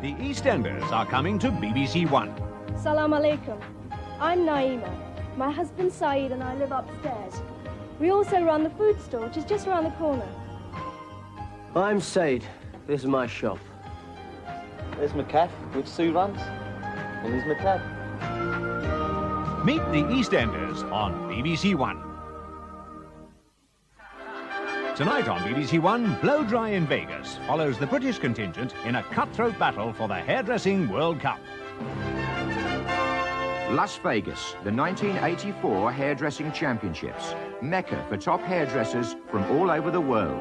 The EastEnders are coming to BBC One. Salam alaikum. I'm Naima. My husband Saeed and I live upstairs. We also run the food store, which is just around the corner. I'm Said. This is my shop. There's McCaff, which Sue runs, and here's McCaff. Meet the EastEnders on BBC One. Tonight on BBC One, Blow Dry in Vegas follows the British contingent in a cutthroat battle for the Hairdressing World Cup. Las Vegas, the 1984 Hairdressing Championships. Mecca for top hairdressers from all over the world.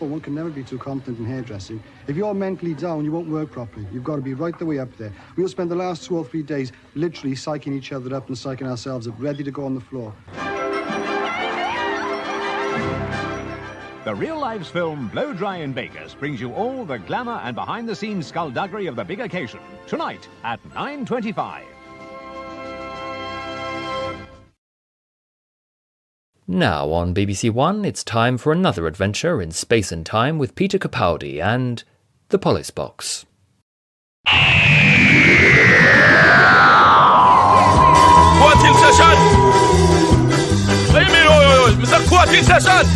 Well, one can never be too confident in hairdressing. If you're mentally down, you won't work properly. You've got to be right the way up there. We'll spend the last 2 or 3 days literally psyching each other up and psyching ourselves up, ready to go on the floor. The Real Lives film Blow Dry in Vegas brings you all the glamour and behind-the-scenes skullduggery of the big occasion. Tonight at 9:25. Now on BBC One, it's time for another adventure in space and time with Peter Capaldi and the Police Box. Quarantine session! What do you mean, oi? Mr. Quarantine session!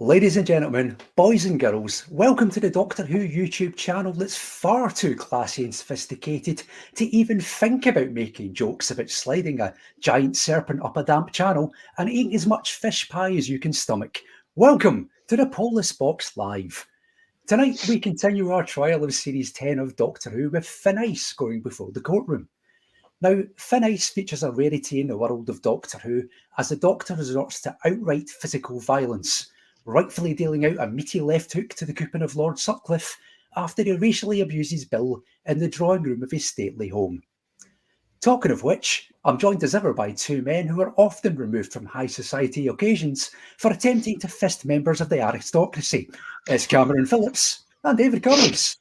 Ladies and gentlemen, boys and girls, welcome to the Doctor Who YouTube channel that's far too classy and sophisticated to even think about making jokes about sliding a giant serpent up a damp channel and eating as much fish pie as you can stomach. Welcome to the Police Box Live. Tonight we continue our trial of Series 10 of Doctor Who with Thin Ice going before the courtroom. Now, Thin Ice features a rarity in the world of Doctor Who as the Doctor resorts to outright physical violence, rightfully dealing out a meaty left hook to the coupon of Lord Sutcliffe after he racially abuses Bill in the drawing room of his stately home. Talking of which, I'm joined as ever by 2 men who are often removed from high society occasions for attempting to fist members of the aristocracy. It's Cameron Phillips and David Cummings.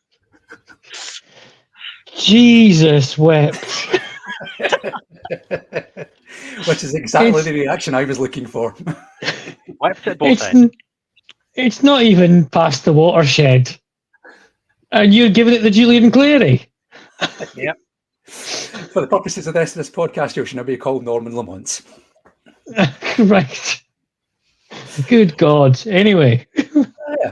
Jesus wept. Which is exactly the reaction I was looking for. Wept at both ends. It's not even past the watershed. And you're giving it the Julian Clary. Yep. For the purposes of this podcast, you should now be called Norman Lamont. Right. Good God. Anyway,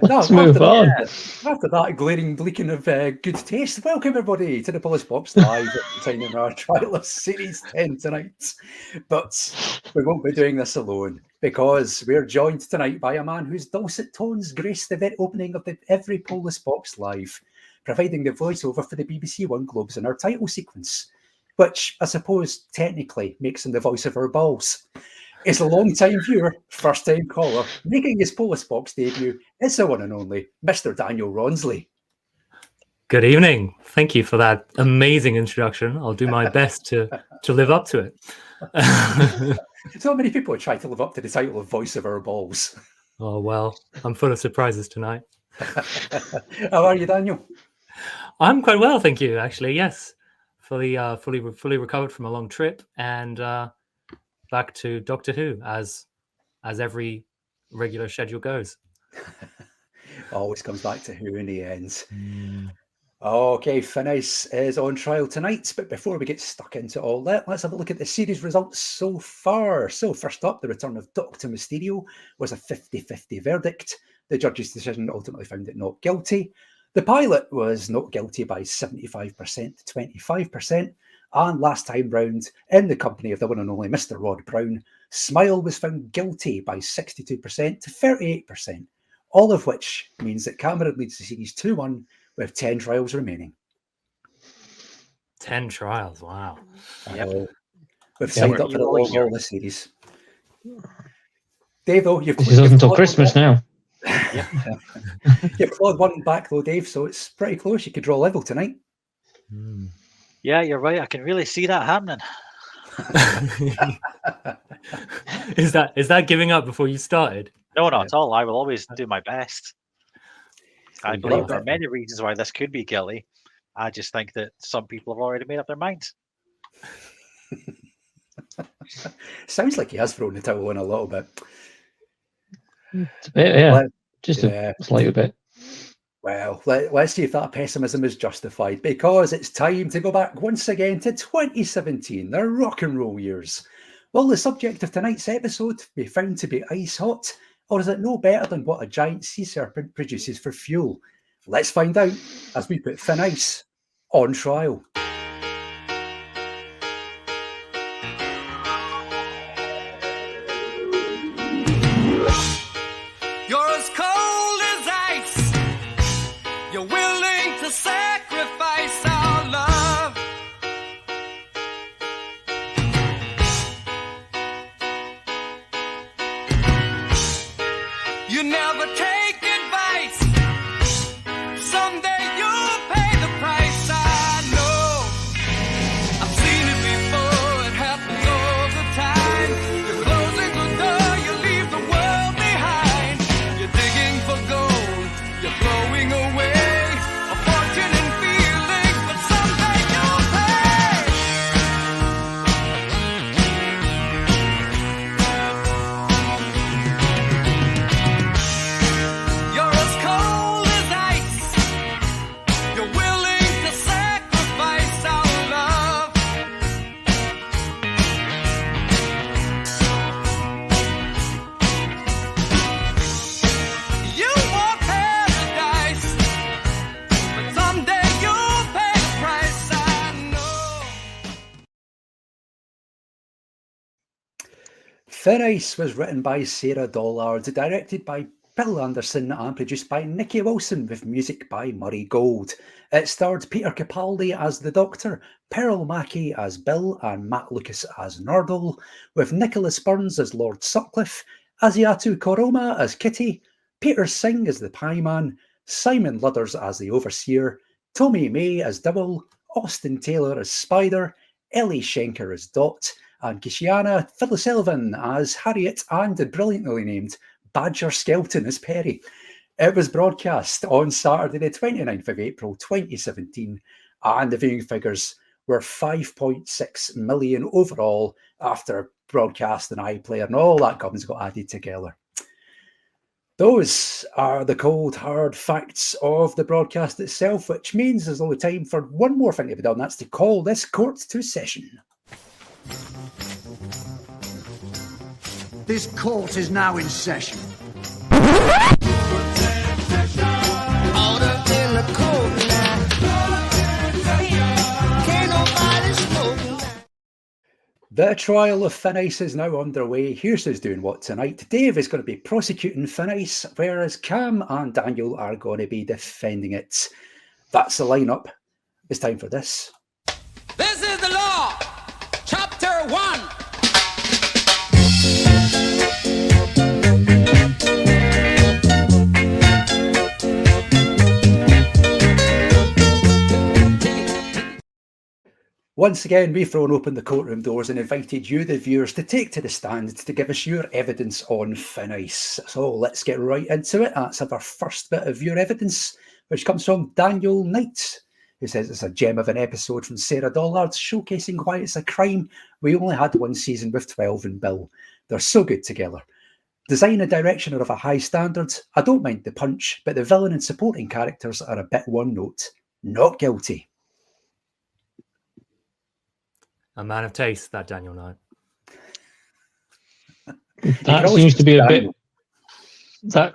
let's move on. After that glaring bleaking of good taste, welcome everybody to the Police Box Live at the time of our trial of Series 10 tonight. But we won't be doing this alone, because we're joined tonight by a man whose dulcet tones grace the very opening of every Police Box Live, providing the voiceover for the BBC One Globes in our title sequence, which I suppose technically makes him the voice of our balls. It's a long-time viewer, first-time caller, making his Police Box debut. It's the one and only Mr. Daniel Rawnsley. Good evening. Thank you for that amazing introduction. I'll do my best to live up to it. So many people try to live up to the title of voice of our balls. Oh, well, I'm full of surprises tonight. How are you, Daniel? I'm quite well, thank you, actually, yes. Fully recovered from a long trip and back to Doctor Who as every regular schedule goes. Always comes back to Who in the end. Okay, Thin Ice is on trial tonight, but before we get stuck into all that, let's have a look at the series results so far. So first up, the return of Dr. Mysterio was a 50-50 verdict. The judge's decision ultimately found it not guilty. The pilot was not guilty by 75% to 25%. And last time round, in the company of the one and only Mr. Rod Brown, Smile was found guilty by 62% to 38%, all of which means that Cameron leads the series 2-1 with 10 trials remaining. 10 trials, wow. We've signed up for the long haul this series. Dave, though, This is up until Christmas now. You've clawed one back, though, Dave, so it's pretty close. You could draw level tonight. Yeah, you're right. I can really see that happening. Is that giving up before you started? No, not at all. I will always do my best. I believe there are many reasons why this could be guilty. I just think that some people have already made up their minds. Sounds like he has thrown the towel in a little bit. It's a bit, yeah. Just a slight bit. Well, let's see if that pessimism is justified, because it's time to go back once again to 2017, the rock and roll years. Will the subject of tonight's episode be found to be ice hot, or is it no better than what a giant sea serpent produces for fuel? Let's find out as we put thin ice on trial. You're as cold as ice. You're willing to sacrifice our love. You never take advice. Someday you'll pay the price. I know. I've seen it before. It happens all the time. You're closing the door. You leave the world behind. You're digging for gold. You're blowing away a fortune and feelings, but someday you'll pay. You're as cold as ice. You're willing to sacrifice our love. You want paradise, but someday you'll pay the price. I know. Thin Ice was written by Sarah Dollard, directed by Bill Anderson, and produced by Nicky Wilson, with music by Murray Gold. It starred Peter Capaldi as the Doctor, Pearl Mackie as Bill, and Matt Lucas as Nordle, with Nicholas Burns as Lord Sutcliffe, Asiatu Koroma as Kitty, Peter Singh as the Pie Man, Simon Ludders as the Overseer, Tommy May as Dibble, Austin Taylor as Spider, Ellie Schenker as Dot, and Kishiana Philosylvan as Harriet, and the brilliantly named Badger Skelton as Perry. It was broadcast on Saturday the 29th of April 2017, and the viewing figures were 5.6 million overall after broadcast and iPlayer and all that gubbins got added together. Those are the cold, hard facts of the broadcast itself, which means there's only time for one more thing to be done. That's to call this court to session. This court is now in session. Order in the court now. Can't nobody smoke now. The trial of Thin Ice is now underway. Here's who's doing what tonight. Dave is going to be prosecuting Thin Ice, whereas Cam and Daniel are going to be defending it. That's the lineup. It's time for this. This is the law. Chapter 1. Once again, we've thrown open the courtroom doors and invited you, the viewers, to take to the stand to give us your evidence on Thin Ice. So let's get right into it. Let's have our first bit of your evidence, which comes from Daniel Knight, who says it's a gem of an episode from Sarah Dollard, showcasing why it's a crime we only had one season with 12 and Bill. They're so good together. Design and direction are of a high standard. I don't mind the punch, but the villain and supporting characters are a bit one note. Not guilty. A man of taste, that Daniel Knight. That seems to be a bit. That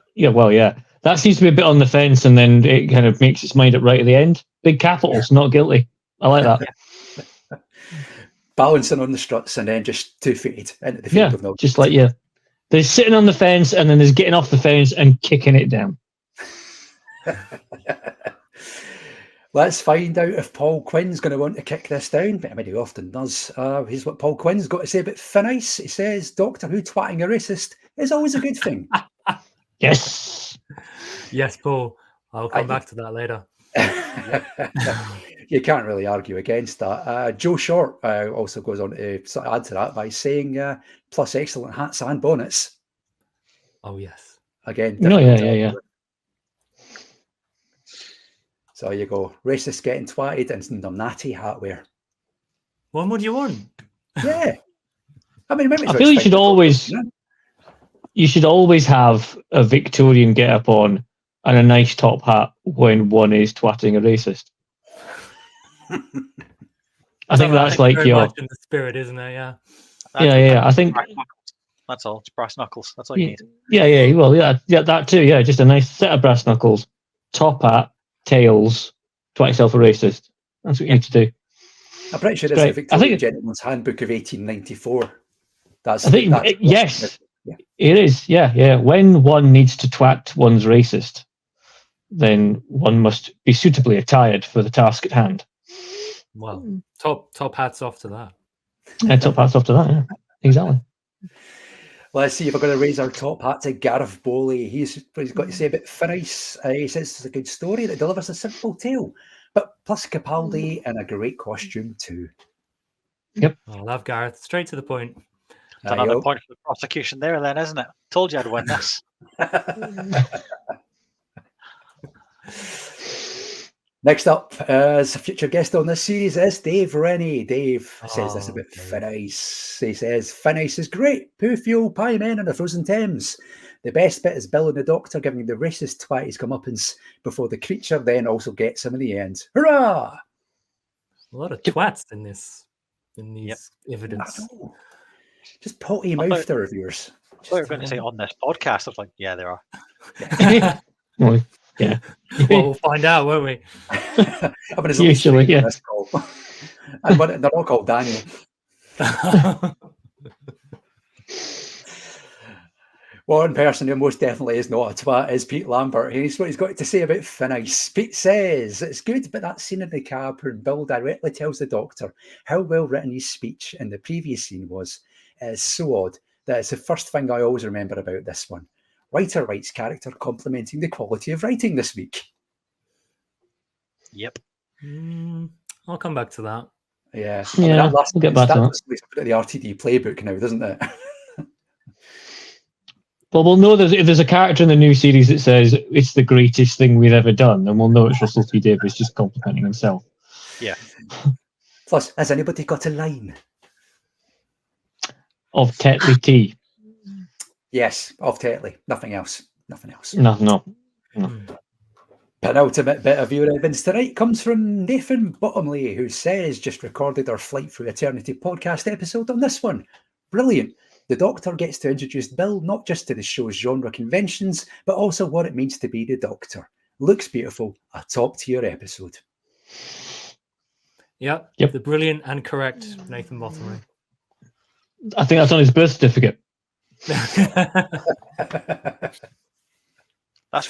seems to be a bit on the fence, and then it kind of makes its mind up right at the end. Big capitals, not guilty. I like that. Balancing on the struts and then just 2-footed into the field of no. Just like there's sitting on the fence, and then there's getting off the fence and kicking it down. Let's find out if Paul Quinn's going to want to kick this down. I mean, he often does. Here's what Paul Quinn's got to say about Thin Ice. He says, Doctor Who twatting a racist is always a good thing. Yes. Yes, Paul. I'll come back to that later. You can't really argue against that. Joe Short also goes on to sort of add to that by saying, plus excellent hats and bonnets. Oh, yes. Again. No, yeah. So there you go. Racist getting twatted and some natty hat wear. What more do you want? Yeah. I mean, I feel you should always have a Victorian get-up on and a nice top hat when one is twatting a racist. I think that's like very your much in the spirit, isn't it? Yeah. Yeah. I think that's all. It's brass knuckles. That's all you need. Yeah. Well, yeah, that too. Yeah, just a nice set of brass knuckles, top hat, tails, twat yourself a racist. That's what you need to do. I'm pretty sure it's the Victorian Gentleman's Handbook of 1894. Yes, it is. Yeah. When one needs to twat one's racist, then one must be suitably attired for the task at hand. Well, top hats off to that. Yeah, top hats off to that. Yeah, exactly. Let's see if we're going to raise our top hat to Gareth Bowley. He's got to say about Finnice. He says it's a good story that delivers a simple tale, but plus Capaldi in a great costume too. Yep. I love Gareth. Straight to the point. Another point for the prosecution there, then, isn't it? Told you I'd win this. Next up, as a future guest on this series is Dave Rennie. Dave says this about Finnice. He says, Finnice is great. Poo fuel, pie men and the frozen Thames. The best bit is Bill and the Doctor giving the racist twat his comeuppance before the creature then also gets him in the end. Hurrah! A lot of twats in these evidence. Just potty mouth the reviewers. I thought you were going to say on this podcast. I was like, yeah, there are. Well, yeah. Well, we'll find out, won't we? I mean, it's usually, yeah. This call. And they're all called Daniel. One person who most definitely is not a twat is Pete Lambert. Here's what he's got to say about Finnice. Pete says, it's good, but that scene in the cab where Bill directly tells the Doctor how well written his speech in the previous scene was is so odd that it's the first thing I always remember about this one. Writer writes character complimenting the quality of writing this week. Yep. I'll come back to that. Yeah. Yeah, we'll get back to that. The RTD playbook now, doesn't it? Well, we'll know if there's a character in the new series that says it's the greatest thing we've ever done, then we'll know it's Russell T Davies just complimenting himself. Yeah. Plus, has anybody got a line? Of Tetley Tea. Yes, of Tetley. Nothing else. No. Penultimate bit of viewer evidence tonight comes from Nathan Bottomley, who says just recorded our Flight Through Eternity podcast episode on this one. Brilliant. The Doctor gets to introduce Bill not just to the show's genre conventions, but also what it means to be the Doctor. Looks beautiful. A top-tier episode. Yep. The brilliant and correct Nathan Bottomley. I think that's on his birth certificate. That's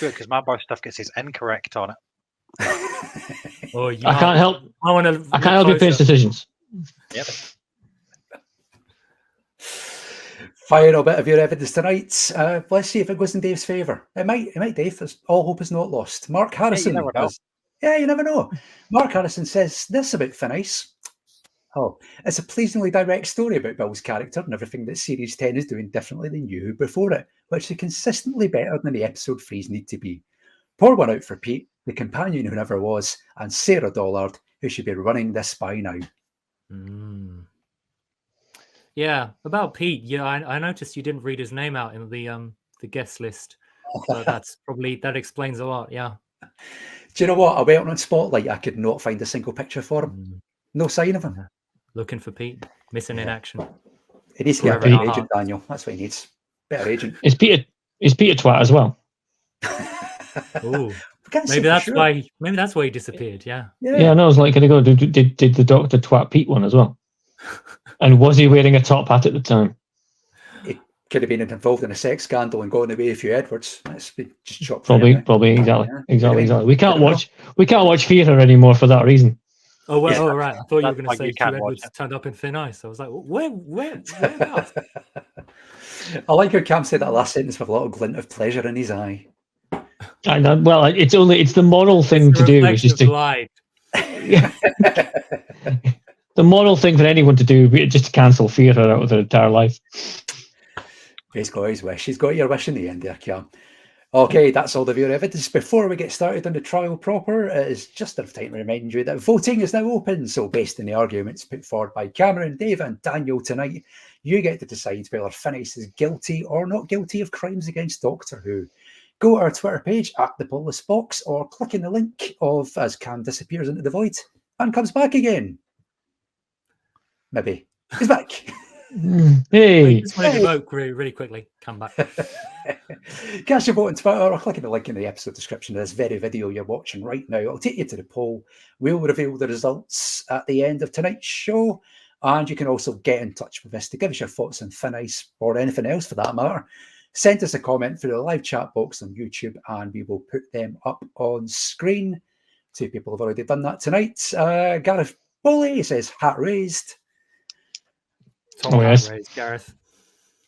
weird because my birth certificate says incorrect on it. I can't help. I can't help you face decisions. Yep. Final bit of your evidence tonight. Let's see if it goes in Dave's favour. It might, Dave. All hope is not lost. Mark Harrison. You never know. You never know. Mark Harrison says this about Finnice. Oh, it's a pleasingly direct story about Bill's character and everything that Series 10 is doing differently than you who before it, which is consistently better than the episode 3s need to be. Pour one out for Pete, the companion who never was, and Sarah Dollard, who should be running this by now. Yeah, about Pete. Yeah, I noticed you didn't read his name out in the guest list. So that explains a lot. Yeah. Do you know what? I went on Spotlight. I could not find a single picture for him. No sign of him. Looking for Pete, missing in action. He needs to get a better agent, Daniel. That's what he needs. Better agent. Is Peter twat as well? Ooh. Maybe that's why he disappeared. Yeah. Yeah, no, I was like, can I go? Did the Doctor twat Pete one as well? And was he wearing a top hat at the time? He could have been involved in a sex scandal and gone away a few Edwards. That's been just chopped. Probably exactly. We can't watch Fear anymore for that reason. Oh, well, Yeah, oh, right. I thought you were that's going why to say you Q can't watch Edwards turned up in Thin Ice. I was like, whereabouts? I like how Cam said that last sentence with a little glint of pleasure in his eye. I know. Well, it's the moral thing It's to a do is reflection just of to light. the moral thing for anyone to do is just to cancel theatre out of their entire life. He's got his wish. He's got your wish in the end there, Cam. Okay, that's all the viewer evidence. Before we get started on the trial proper, it is just enough time to remind you that voting is now open. So based on the arguments put forward by Cameron, Dave and Daniel tonight, you get to decide whether Finis is guilty or not guilty of crimes against Doctor Who. Go to our Twitter page at the Polis Box or click in the link of as Cam disappears into the void and comes back again. Maybe. He's back. Hey. Just wanted to vote really quickly. Come back. Cast your vote on Twitter or click on the link in the episode description of this very video you're watching right now. I'll take you to the poll. We'll reveal the results at the end of tonight's show. And you can also get in touch with us to give us your thoughts on Finis or anything else for that matter. Send us a comment through the live chat box on YouTube and we will put them up on screen. 2 people have already done that tonight. Gareth Bully says, hat raised. Top hat raised, Gareth.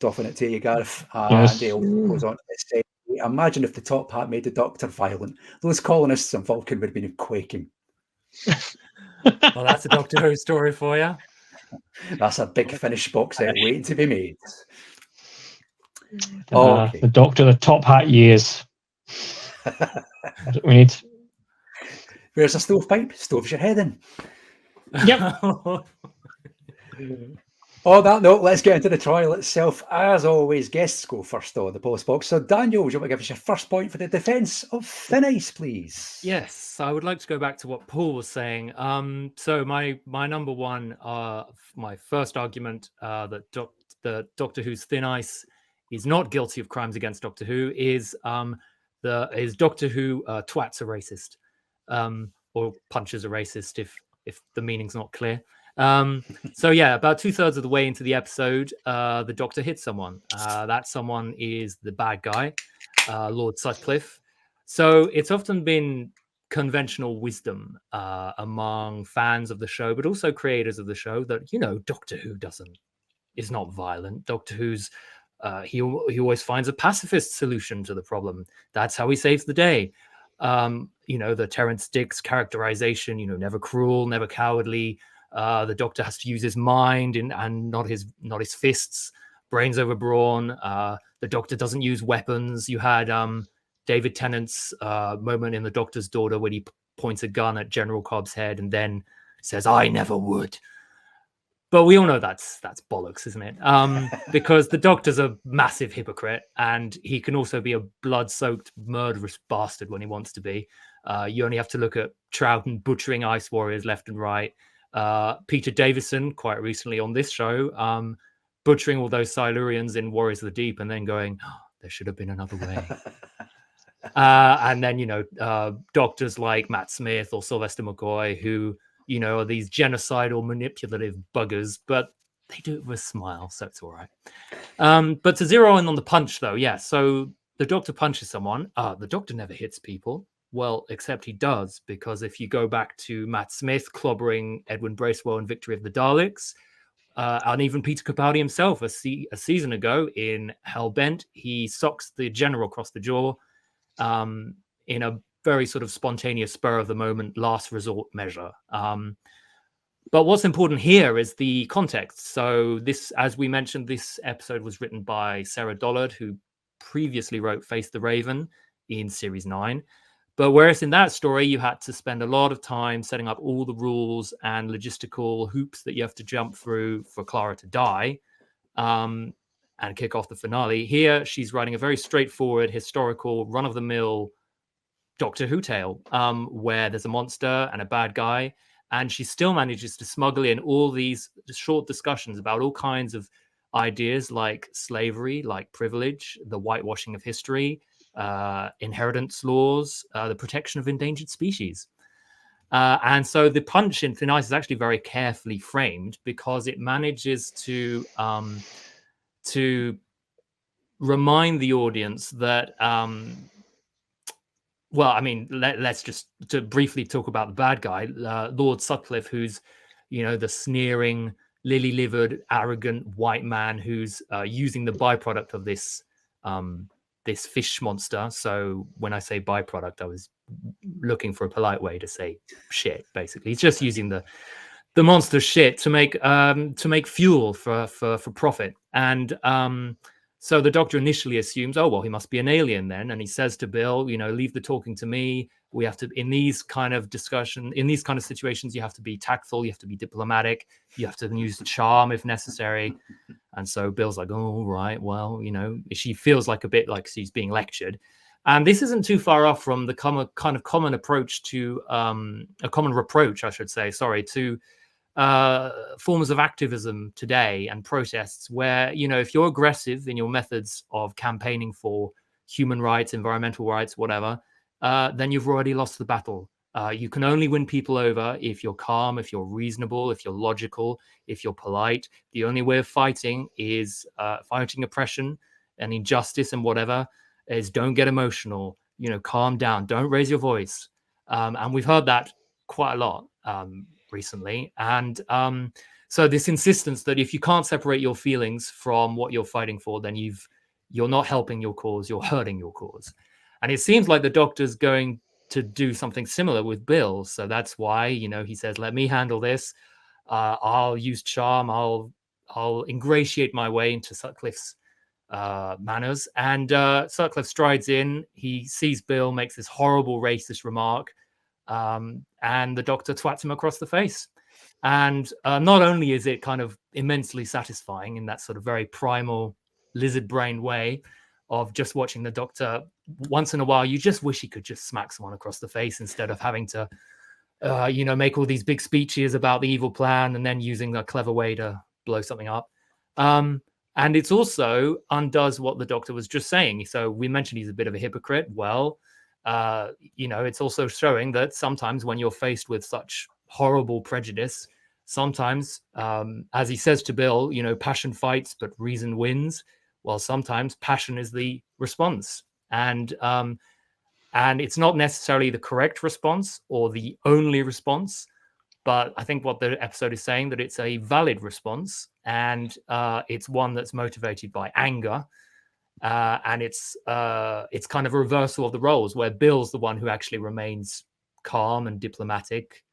Doffing it to you, Gareth. Yes. And Dale goes on to say, imagine if the top hat made the Doctor violent. Those colonists on Vulcan would have been quaking. Well, that's a Doctor Who story for you. That's a big Finish box set waiting to be made. Okay. The Doctor, the top hat years. That's what we need. Where's a stovepipe? Stoves your head in. Yep. On that note, let's get into the trial itself. As always, guests go first on the post box. So, Daniel, would you want to give us your first point for the defence of Finis, please? Yes, I would like to go back to what Paul was saying. So my number one, my first argument that the Doctor Who's Thin Ice is not guilty of crimes against Doctor Who is Doctor Who twats a racist, or punches a racist if the meaning's not clear. So yeah, about 2/3 of the way into the episode, the Doctor hits someone. That someone is the bad guy, Lord Sutcliffe. So it's often been conventional wisdom among fans of the show, but also creators of the show, that Doctor Who is not violent. Doctor Who's he always finds a pacifist solution to the problem. That's how he saves the day. The Terrence Dicks characterization, never cruel, never cowardly. The Doctor has to use his mind and not his fists. Brains over brawn. The Doctor doesn't use weapons. You had David Tennant's moment in The Doctor's Daughter when he points a gun at General Cobb's head and then says, "I never would." But we all know that's bollocks, isn't it? Because the Doctor's a massive hypocrite, and he can also be a blood-soaked, murderous bastard when he wants to be. You only have to look at Troughton butchering Ice Warriors left and right. Peter Davison, quite recently on this show, butchering all those Silurians in Warriors of the Deep and then going, "Oh, there should have been another way." And then, doctors like Matt Smith or Sylvester McCoy, who, are these genocidal, manipulative buggers, but they do it with a smile, so it's all right. But to zero in on the punch, though, yeah, so the Doctor punches someone. The Doctor never hits people. Well, except he does, because if you go back to Matt Smith clobbering Edwin Bracewell in Victory of the Daleks, and even Peter Capaldi himself a season ago in Hellbent, he socks the General across the jaw in a very sort of spontaneous, spur of the moment, last resort measure. But what's important here is the context. So this, as we mentioned, this episode was written by Sarah Dollard, who previously wrote Face the Raven in Series 9. But whereas in that story, you had to spend a lot of time setting up all the rules and logistical hoops that you have to jump through for Clara to die and kick off the finale. Here, she's writing a very straightforward, historical, run-of-the-mill Doctor Who tale where there's a monster and a bad guy, and she still manages to smuggle in all these short discussions about all kinds of ideas like slavery, like privilege, the whitewashing of history, inheritance laws, the protection of endangered species. And so the punch in Thin Ice is actually very carefully framed because it manages to remind the audience that well, I mean, let's just to briefly talk about the bad guy, Lord Sutcliffe, who's, the sneering, lily-livered, arrogant white man who's using the byproduct of this this fish monster. So when I say byproduct, I was looking for a polite way to say shit. Basically, he's just using the monster shit to make fuel for profit. And so the Doctor initially assumes, oh well, he must be an alien then, and he says to Bill, leave the talking to me. We have to, in these kind of situations, you have to be tactful, you have to be diplomatic, you have to use charm if necessary. And so Bill's like, oh, right, well, she feels like a bit like she's being lectured. And this isn't too far off from the common approach to a common reproach, I should say, to forms of activism today and protests where, if you're aggressive in your methods of campaigning for human rights, environmental rights, whatever, then you've already lost the battle. You can only win people over if you're calm, if you're reasonable, if you're logical, if you're polite. The only way of fighting is fighting oppression and injustice and whatever is don't get emotional, calm down, don't raise your voice. And we've heard that quite a lot recently. And so this insistence that if you can't separate your feelings from what you're fighting for, then you're not helping your cause, you're hurting your cause. And it seems like the Doctor's going to do something similar with Bill. So that's why, he says, let me handle this. I'll use charm. I'll ingratiate my way into Sutcliffe's manners. And Sutcliffe strides in. He sees Bill, makes this horrible racist remark. And the Doctor twats him across the face. And not only is it kind of immensely satisfying in that sort of very primal lizard brain way of just watching the Doctor once in a while, you just wish he could just smack someone across the face instead of having to, make all these big speeches about the evil plan and then using a clever way to blow something up. And it's also undoes what the Doctor was just saying. So we mentioned he's a bit of a hypocrite. Well, it's also showing that sometimes when you're faced with such horrible prejudice, sometimes, as he says to Bill, passion fights, but reason wins. Well, sometimes passion is the response. And it's not necessarily the correct response or the only response, but I think what the episode is saying, that it's a valid response, and it's one that's motivated by anger. And it's kind of a reversal of the roles where Bill's the one who actually remains calm and diplomatic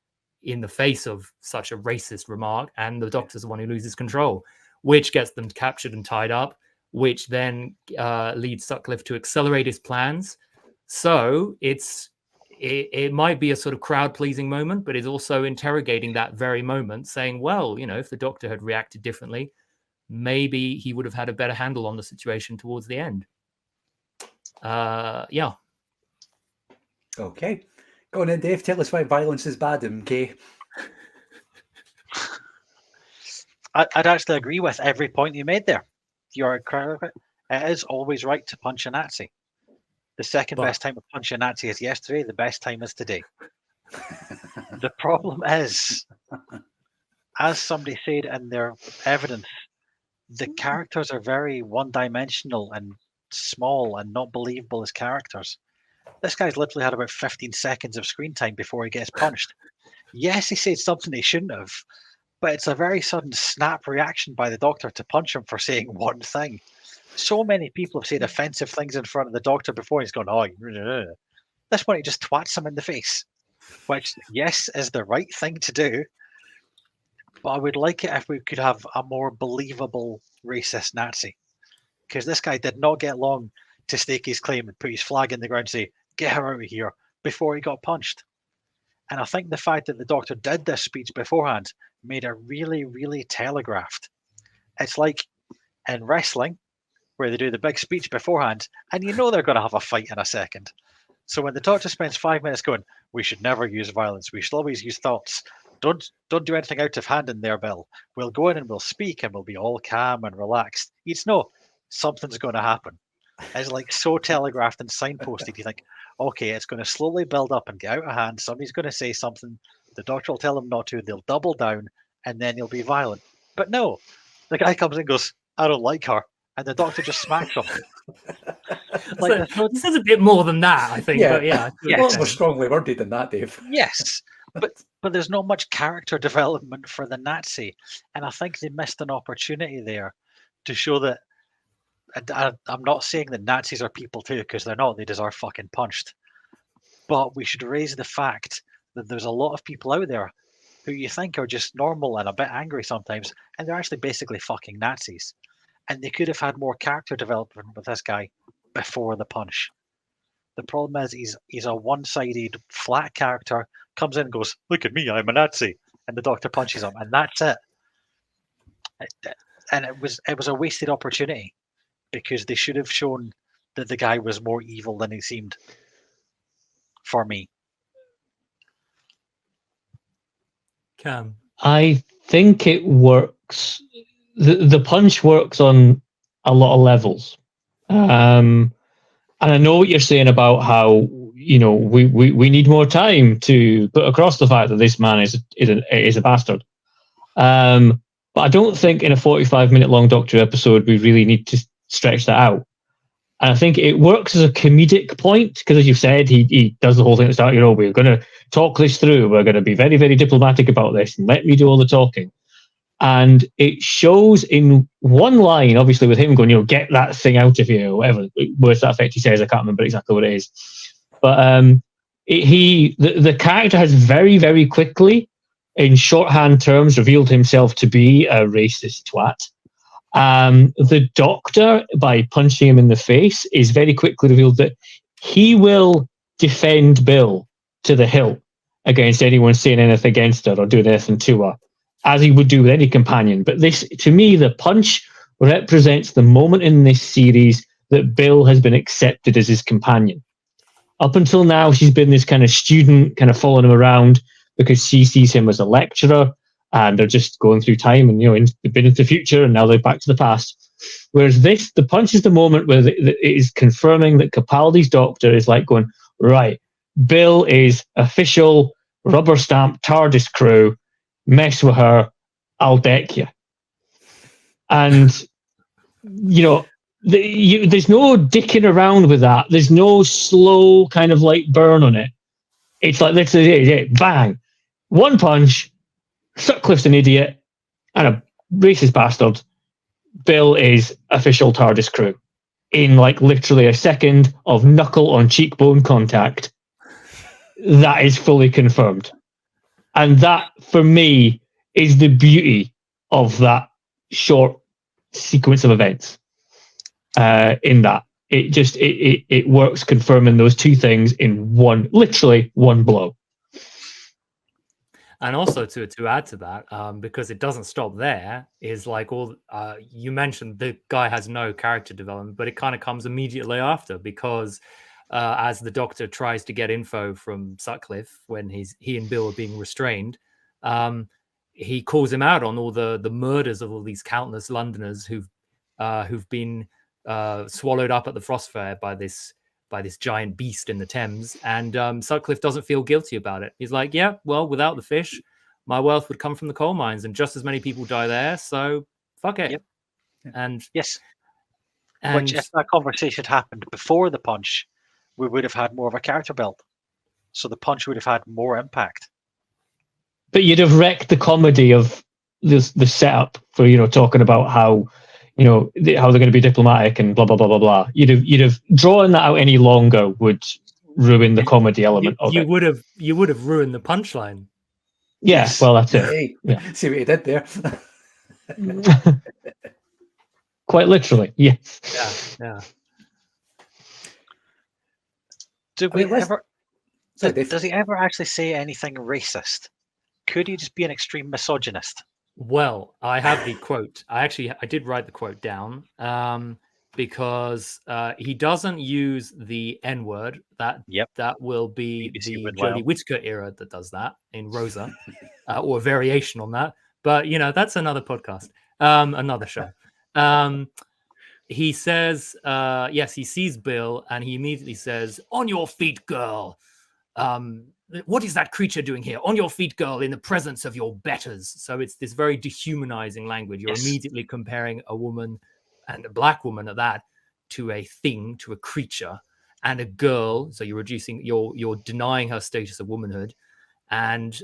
in the face of such a racist remark, and the Doctor's the one who loses control, which gets them captured and tied up, which then leads Sutcliffe to accelerate his plans. So it might be a sort of crowd-pleasing moment, but it's also interrogating that very moment, saying, well, if the Doctor had reacted differently, maybe he would have had a better handle on the situation towards the end. Yeah. Okay. Go on then, Dave. Tell us why violence is bad, MK. I'd actually agree with every point you made there. You're correct. It is always right to punch a Nazi. The second best time to punch a Nazi is yesterday. The best time is today. The problem is, as somebody said in their evidence, the characters are very one-dimensional and small and not believable as characters. This guy's literally had about 15 seconds of screen time before he gets punched. Yes, he said something he shouldn't have, but it's a very sudden snap reaction by the Doctor to punch him for saying one thing. So many people have said offensive things in front of the Doctor before. He's gone, oh, this one he just twats him in the face, which, yes, is the right thing to do. But I would like it if we could have a more believable racist Nazi. Because this guy did not get long to stake his claim and put his flag in the ground and say, get her out of here, before he got punched. And I think the fact that the Doctor did this speech beforehand made it really, really telegraphed. It's like in wrestling, where they do the big speech beforehand, and you know they're going to have a fight in a second. So when the Doctor spends 5 minutes going, we should never use violence, we should always use thoughts. Don't do anything out of hand in there, Bill. We'll go in and we'll speak and we'll be all calm and relaxed. You just know something's going to happen. It's like so telegraphed and signposted. You think, okay, it's going to slowly build up and get out of hand. Somebody's going to say something. The Doctor will tell them not to. They'll double down and then he'll be violent. But no, the guy comes in and goes, I don't like her. And the Doctor just smacks him. Like, This is a bit more than that, I think. But yeah, a lot more strongly worded than that, Dave. Yes, but there's not much character development for the Nazi, and I think they missed an opportunity there to show that. I'm not saying that Nazis are people too, because they're not. They deserve fucking punched. But we should raise the fact that there's a lot of people out there who you think are just normal and a bit angry sometimes, and they're actually basically fucking Nazis. And they could have had more character development with this guy before the punch. The problem is he's a one-sided flat character, comes in and goes, "Look at me, I'm a Nazi," and the doctor punches him, and that's it. And it was a wasted opportunity, because they should have shown that the guy was more evil than he seemed, for me. Cam? I think it works. The punch works on a lot of levels. And I know what you're saying about how, we need more time to put across the fact that this man is a bastard. But I don't think in a 45-minute long Doctor episode we really need to stretch that out. And I think it works as a comedic point, because as you've said, he does the whole thing at the start, we're going to talk this through, we're going to be very, very diplomatic about this, and let me do all the talking. And it shows in one line, obviously, with him going, get that thing out of you, or whatever words to that effect he says. I can't remember exactly what it is. But the character has very, very quickly, in shorthand terms, revealed himself to be a racist twat. The Doctor, by punching him in the face, is very quickly revealed that he will defend Bill to the hilt against anyone saying anything against her or doing anything to her, as he would do with any companion. But this, to me, the punch represents the moment in this series that Bill has been accepted as his companion. Up until now, she's been this kind of student, kind of following him around because she sees him as a lecturer, and they're just going through time, and they've been into the future, and now they're back to the past. Whereas the punch is the moment where it is confirming that Capaldi's Doctor is like going, right, Bill is official rubber stamp TARDIS crew. Mess with her, I'll deck you. And there's no dicking around with that. There's no slow kind of like burn on it. It's like literally bang, one punch. Sutcliffe's an idiot and a racist bastard. Bill is official TARDIS crew. In like literally a second of knuckle on cheekbone contact, that is fully confirmed. And that, for me, is the beauty of that short sequence of events. In that, it works confirming those two things in literally one blow. And also to add to that, because it doesn't stop there, is like you mentioned the guy has no character development, but it kind of comes immediately after, because as the Doctor tries to get info from Sutcliffe when he and Bill are being restrained, he calls him out on all the murders of all these countless Londoners who've been swallowed up at the Frost Fair by this giant beast in the Thames, and Sutcliffe doesn't feel guilty about it. He's like, yeah, well, without the fish, my wealth would come from the coal mines, and just as many people die there, so fuck it. Yep. And yes, which if that conversation happened before the punch, we would have had more of a character build, so the punch would have had more impact. But you'd have wrecked the comedy of the setup for talking about how how they're going to be diplomatic and blah blah blah blah blah. You'd have drawn that out any longer would ruin the comedy element of it. You would have ruined the punchline. Yes, well, that's it. Hey, yeah. See what you did there. Quite literally, yes. Yeah. Does he ever actually say anything racist? Could he just be an extreme misogynist? Well, I have the quote. I did write the quote down because he doesn't use the N-word. That will be BBC the Jodie Whittaker era that does that in Rosa, or a variation on that. But that's another podcast, another show. He says, yes, he sees Bill and he immediately says, "On your feet, girl. What is that creature doing here? On your feet, girl, in the presence of your betters." So it's this very dehumanizing language. You're immediately comparing a woman, and a black woman at that, to a thing, to a creature, and a girl. So you're denying her status of womanhood, and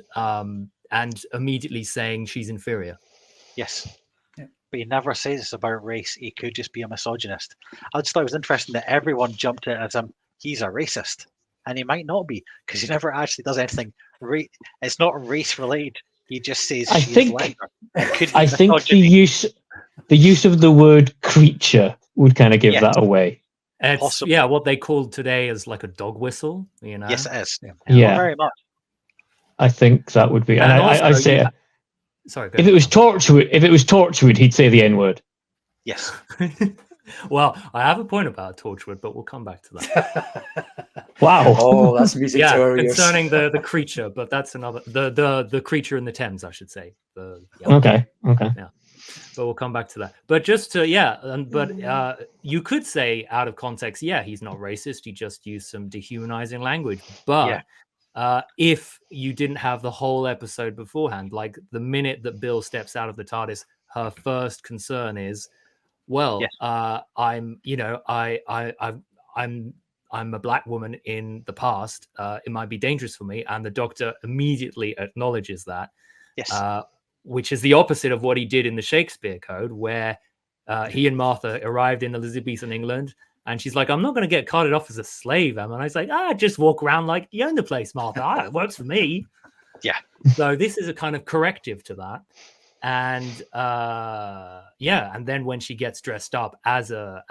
immediately saying she's inferior. Yes. But he never says this about race. He could just be a misogynist. I just thought it was interesting that everyone jumped at it as he's a racist. And he might not be, because he never actually does anything. It's not race related. He just says I she's think the use of the word creature would kind of give that away. It's what they call today as like a dog whistle, you know. Yes, it is. Yeah, very much. I think that would be. And I say, sorry. If it was Torchwood, he'd say the N-word. Yes. Well, I have a point about Torchwood, but we'll come back to that. Wow. Oh, that's music to our ears. Concerning the creature, but that's another the creature in the Thames, I should say. Okay. Yeah. But we'll come back to that. But just to you could say out of context, he's not racist. He just used some dehumanizing language. But if you didn't have the whole episode beforehand, like the minute that Bill steps out of the TARDIS, her first concern is, I'm a black woman in the past. It might be dangerous for me, and the Doctor immediately acknowledges that. Yes. Which is the opposite of what he did in the Shakespeare Code, where he and Martha arrived in Elizabethan England, and she's like, "I'm not going to get carted off as a slave, Em." And I was like, "Just walk around like you own the place, Martha. It works for me." Yeah. So this is a kind of corrective to that. And and then when she gets dressed up as a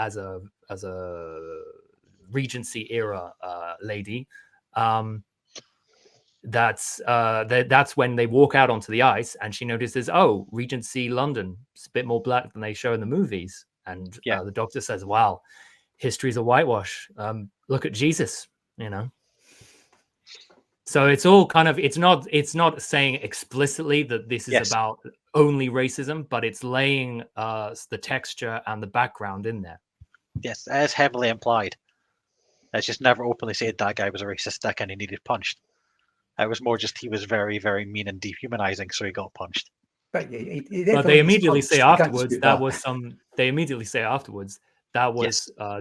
Regency era lady, that's when they walk out onto the ice, and she notices, Regency London, it's a bit more black than they show in the movies. And the Doctor says, "Wow, history's a whitewash. Look at Jesus," you know. So it's all kind of, it's not saying explicitly that this is about only racism, but it's laying the texture and the background in there. Yes, it is heavily implied. It's just never openly said that guy was a racist dick and he needed punched. It was more just he was very, very mean and dehumanizing, so he got punched. But they immediately say afterwards that was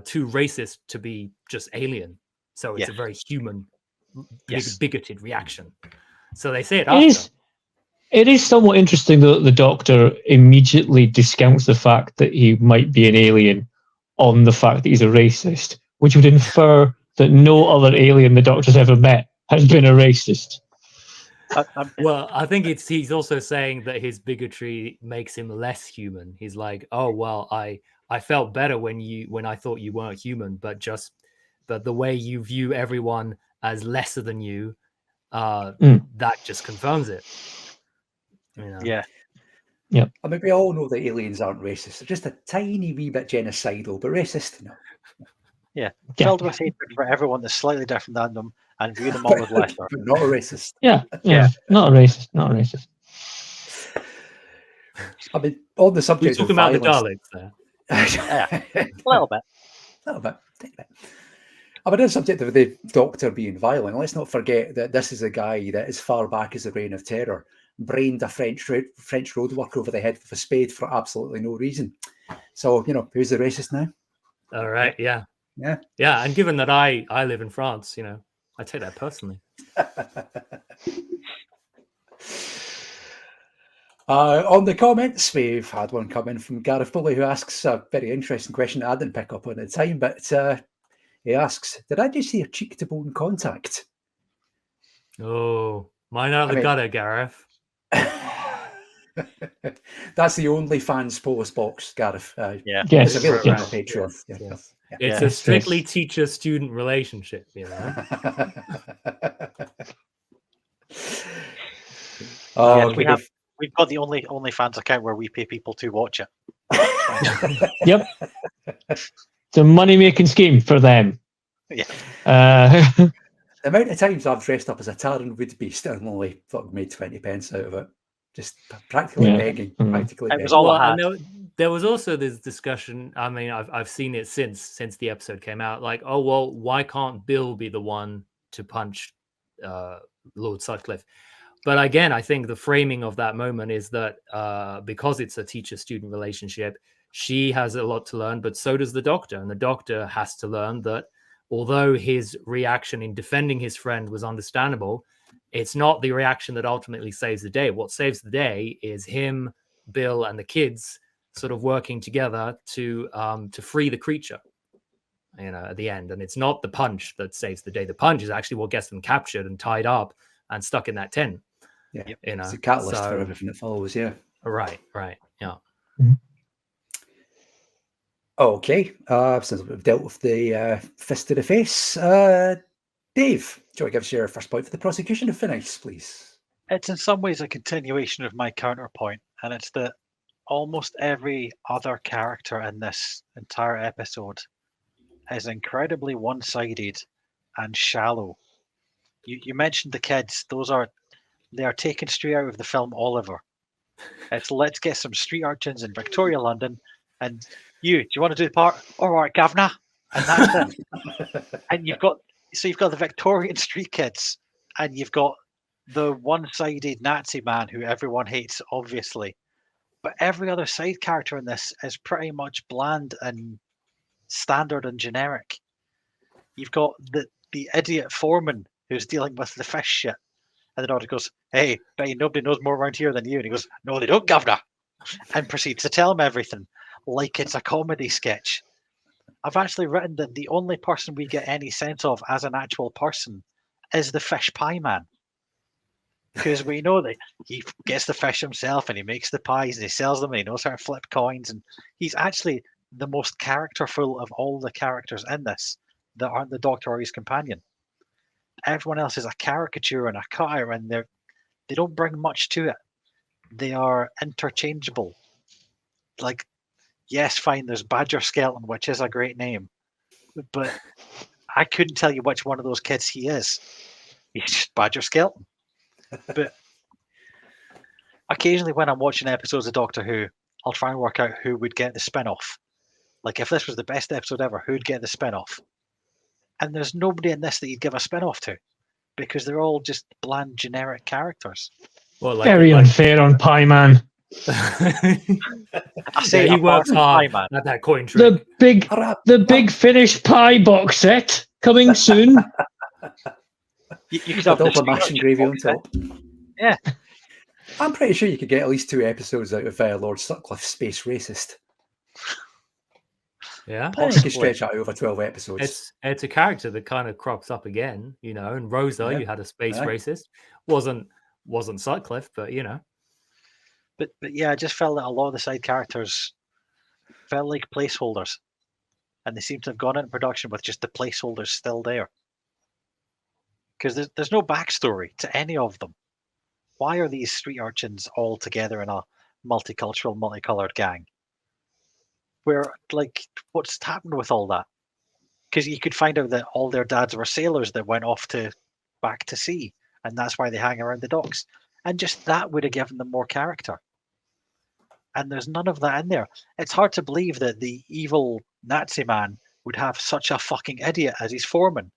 too racist to be just alien. So it's a very human, bigoted reaction. So they say it after. It is somewhat interesting that the Doctor immediately discounts the fact that he might be an alien on the fact that he's a racist, which would infer that no other alien the Doctor's ever met has been a racist. Well, I think he's also saying that his bigotry makes him less human. He's like, "Oh well, I felt better when I thought you weren't human, but the way you view everyone as lesser than you, that just confirms it." You know? Yeah. Yeah. I mean, we all know that aliens aren't racist. They're just a tiny wee bit genocidal, but racist, no. Yeah. Filled with hatred for everyone that's slightly different than them and view them all as lesser. But not a racist. Yeah. Not a racist. I mean, on the subject of violence... We're talking about the Daleks there. A little bit. I mean, on the subject of the Doctor being violent, let's not forget that this is a guy that, as far back as the Reign of Terror, brained a French road worker over the head with a spade for absolutely no reason. So, who's the racist now? All right, yeah. And given that I live in France, I take that personally. On the comments, we've had one come in from Gareth Foley, who asks a very interesting question I didn't pick up on at the time, but he asks, did I just hear cheek-to-bone contact? Oh, mine out of the gutter, Gareth. That's the only fans post box, Gareth. Yes, it's available on Patreon. Yes. It's a strictly teacher-student relationship, We've got the only fans account where we pay people to watch it. Yep. It's a money-making scheme for them. Yeah. The amount of times I've dressed up as a Taran wood beast and only made 20 pence out of it. Just practically begging. It was all I had. There was also this discussion. I mean, I've seen it since the episode came out. Like, oh well, why can't Bill be the one to punch Lord Sutcliffe? But again, I think the framing of that moment is that because it's a teacher-student relationship, she has a lot to learn, but so does the doctor. And the doctor has to learn that although his reaction in defending his friend was understandable, it's not the reaction that ultimately saves the day. What saves the day is him, Bill, and the kids sort of working together to free the creature, at the end. And it's not the punch that saves the day. The punch is actually what gets them captured and tied up and stuck in that tent. Yeah, it's a catalyst for so- everything that follows. Yeah. Right, yeah. Okay, since we've dealt with the fist to the face, Dave, do you want to give us your first point for the prosecution of Phineas, please? It's in some ways a continuation of my counterpoint, and it's that almost every other character in this entire episode is incredibly one-sided and shallow. You mentioned the kids; they are taken straight out of the film Oliver. It's let's get some street urchins in Victoria, London, and do you want to do the part? All right, governor, and that's it. And you've got the Victorian street kids, and you've got the one-sided Nazi man who everyone hates, obviously. But every other side character in this is pretty much bland and standard and generic. You've got the idiot foreman who's dealing with the fish shit. And the doctor goes, "Hey, bet you nobody knows more around here than you." And he goes, "No, they don't, governor." And proceeds to tell him everything like it's a comedy sketch. I've actually written that the only person we get any sense of as an actual person is the fish pie man. Because we know that he gets the fish himself and he makes the pies and he sells them and he knows how to flip coins. And he's actually the most characterful of all the characters in this that aren't the doctor or his companion. Everyone else is a caricature and a cutter, and they don't bring much to it. They are interchangeable. Like, yes, fine, there's Badger Skeleton, which is a great name, but I couldn't tell you which one of those kids he is. He's just Badger Skeleton. But occasionally when I'm watching episodes of Doctor Who, I'll try and work out who would get the spin-off. Like, if this was the best episode ever, who'd get the spin-off? And there's nobody in this that you'd give a spin-off to, because they're all just bland, generic characters. Well, Very unfair on Pie Man. I say he works hard man. at that coin trick. The big Finnish pie box set coming soon. You could have Double mash and gravy on top. Yeah. I'm pretty sure you could get at least 2 episodes out of Lord Sutcliffe, Space Racist. Yeah, I think you could stretch that over 12 episodes. It's a character that kind of crops up again, and Rosa, Yeah. you had a space Yeah. racist. Wasn't Sutcliffe, but But yeah, I just felt that a lot of the side characters felt like placeholders, and they seem to have gone into production with just the placeholders still there. Because there's no backstory to any of them. Why are these street urchins all together in a multicultural, multicolored gang? Where, like, what's happened with all that? Because you could find out that all their dads were sailors that went off back to sea, and that's why they hang around the docks. And just that would have given them more character. And there's none of that in there. It's hard to believe that the evil Nazi man would have such a fucking idiot as his foreman,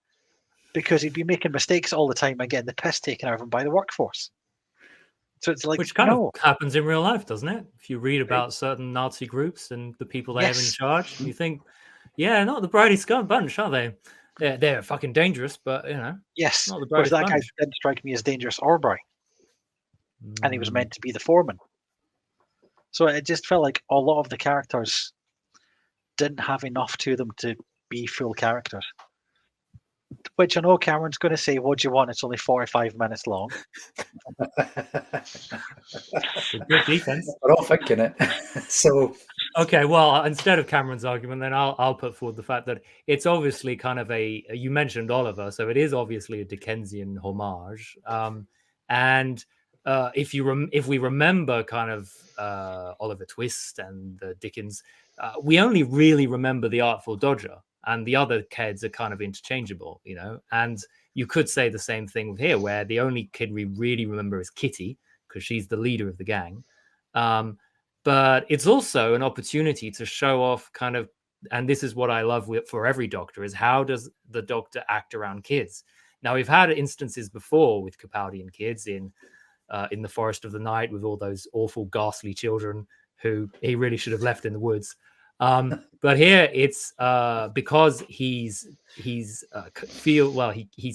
because he'd be making mistakes all the time and getting the piss taken out of him by the workforce. So it's like, which kind of happens in real life, doesn't it? If you read about certain Nazi groups and the people they have in charge, you think, yeah, not the brightest bunch, are they? They're fucking dangerous, but yes. not the Whereas brightest that guy bunch. didn't strike me as dangerous or bright, and he was meant to be the foreman. So it just felt like a lot of the characters didn't have enough to them to be full characters. Which I know Cameron's going to say, "What do you want? It's only 45 minutes long." Good defense. We're all thinking it. So okay, well, instead of Cameron's argument, then I'll put forward the fact that it's obviously kind of you mentioned Oliver, so it is obviously a Dickensian homage. And if we remember kind of Oliver Twist and the Dickens, we only really remember the Artful Dodger, and the other kids are kind of interchangeable, And you could say the same thing with here, where the only kid we really remember is Kitty, because she's the leader of the gang. But it's also an opportunity to show off kind of, and this is what I love for every doctor, is how does the doctor act around kids? Now, we've had instances before with Capaldi and kids in in the forest of the night with all those awful, ghastly children who he really should have left in the woods. But here it's because he's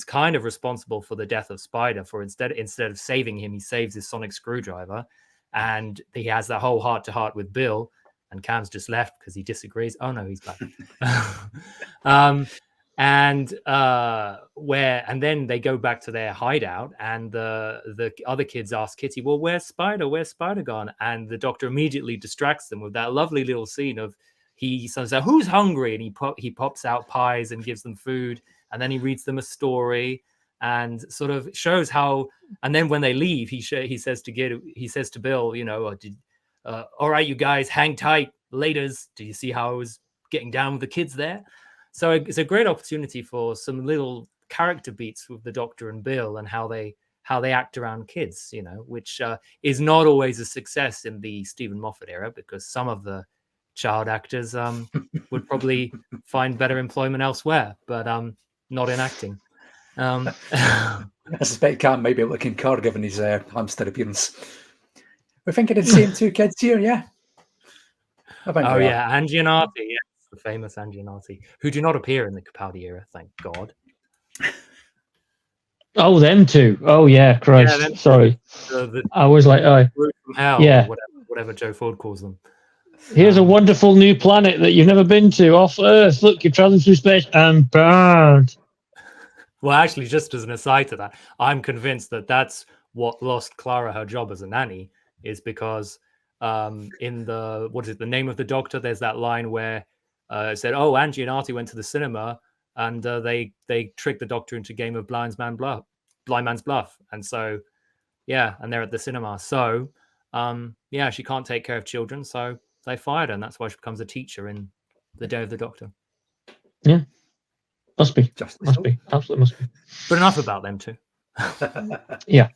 kind of responsible for the death of Spider. For instead of saving him, he saves his sonic screwdriver, and he has that whole heart-to-heart with Bill. And Cam's just left because he disagrees. Oh no, he's back. And then they go back to their hideout, and the other kids ask Kitty, "Well, where's Spider? Where's Spider gone?" And the Doctor immediately distracts them with that lovely little scene of he says, "Who's hungry?" And he pops out pies and gives them food, and then he reads them a story and sort of shows how. And then when they leave, he says to Bill, you know, all right, you guys, hang tight, laters. Do you see how I was getting down with the kids there? So it's a great opportunity for some little character beats with the Doctor and Bill and how they act around kids, you know, which is not always a success in the Stephen Moffat era, because some of the child actors would probably find better employment elsewhere, but not in acting. I suspect Cam might be able to concur given his hamster appearance. We're thinking of the same two kids here, yeah. Oh yeah, Angianati, yes, the famous Angianati, who do not appear in the Capaldi era, thank God. Oh, them two. Oh yeah, Christ. Yeah, sorry. I was like, oh, from hell, yeah, whatever Joe Ford calls them. Here's a wonderful new planet that you've never been to, off Earth. Look, you're traveling through space and bad. Well, actually, just as an aside to that, I'm convinced that that's what lost Clara her job as a nanny, is because in the Name of the Doctor, there's that line where it said, "Oh, Angie and Artie went to the cinema and they tricked the Doctor into a game of blind man's bluff," and so yeah, and they're at the cinema. So yeah, she can't take care of children, so they fired her, and that's why she becomes a teacher in The Day of the Doctor. Yeah, must be, absolutely must be. But enough about them two. Yeah.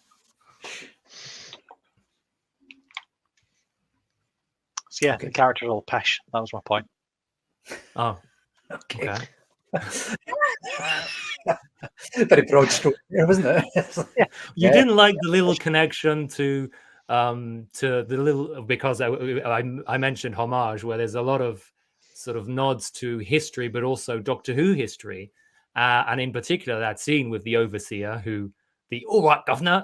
So yeah, the character's all pish. That was my point. Oh, okay. Very broad stroke there, wasn't it? You didn't like the little connection to the little, because I mentioned homage, where there's a lot of sort of nods to history, but also Doctor Who history, and in particular that scene with the overseer, the all right governor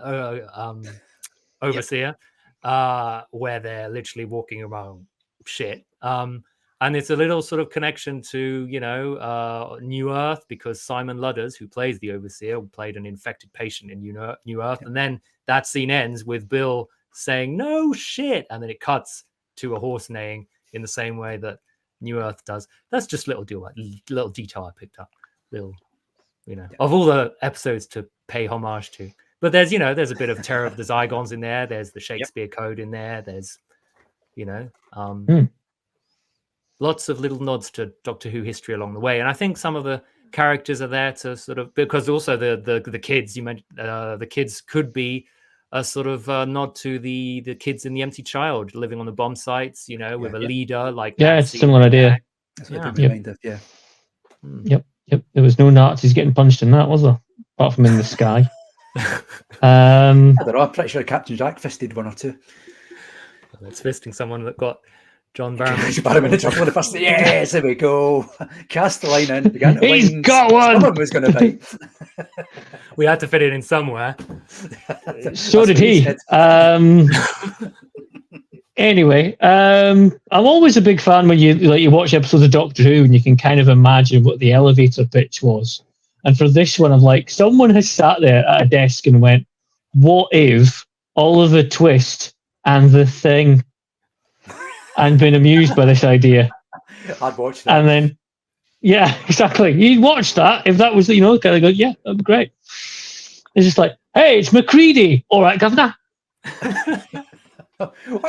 overseer, where they're literally walking around shit. And it's a little sort of connection to, you know, New Earth, because Simon Ludders, who plays the overseer, played an infected patient in New Earth. And then that scene ends with Bill saying, "No shit." And then it cuts to a horse neighing in the same way that New Earth does. That's just little detail I picked up. Little, you know, of all the episodes to pay homage to. But there's a bit of Terror of the Zygons in there. There's the Shakespeare Code in there. There's, you know, lots of little nods to Doctor Who history along the way. And I think some of the characters are there to sort of, because also the kids you mentioned, the kids could be a sort of nod to the kids in The Empty Child living on the bomb sites, you know, with a leader like it's a similar idea. That's what I put in mind of, yeah. Yep. There was no Nazis getting punched in that, was there? Apart from in the sky. I don't know, I'm pretty sure Captain Jack fisted one or two. Well, it's fisting someone that got John Barrowman. Yes, there we go. Cast the line in. Began to He's lines. got one. Someone was going to bite. We had to fit it in somewhere. So did he. Anyway, I'm always a big fan when you watch episodes of Doctor Who and you can kind of imagine what the elevator pitch was. And for this one, I'm like, someone has sat there at a desk and went, "What if Oliver Twist and the Thing?" and been amused by this idea. I'd watch that. And then, yeah, exactly. You'd watch that if that was, you know, kind of go, yeah, that'd be great. It's just like, "Hey, it's Macready. All right, Governor."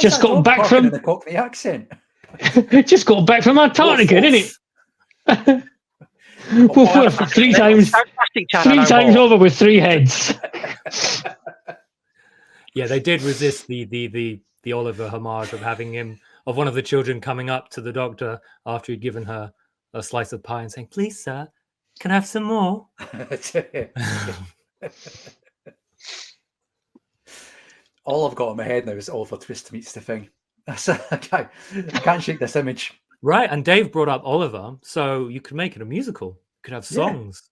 Just got back from the Cockney accent. Just got back from Antarctica, didn't it? Three times over with 3 heads. Yeah, they did resist the Oliver homage of one of the children coming up to the Doctor after he'd given her a slice of pie and saying, "Please, sir, can I have some more?" All I've got in my head now is Oliver Twist meets the Thing. I can't shake this image. Right, and Dave brought up Oliver, so you could make it a musical. You could have songs.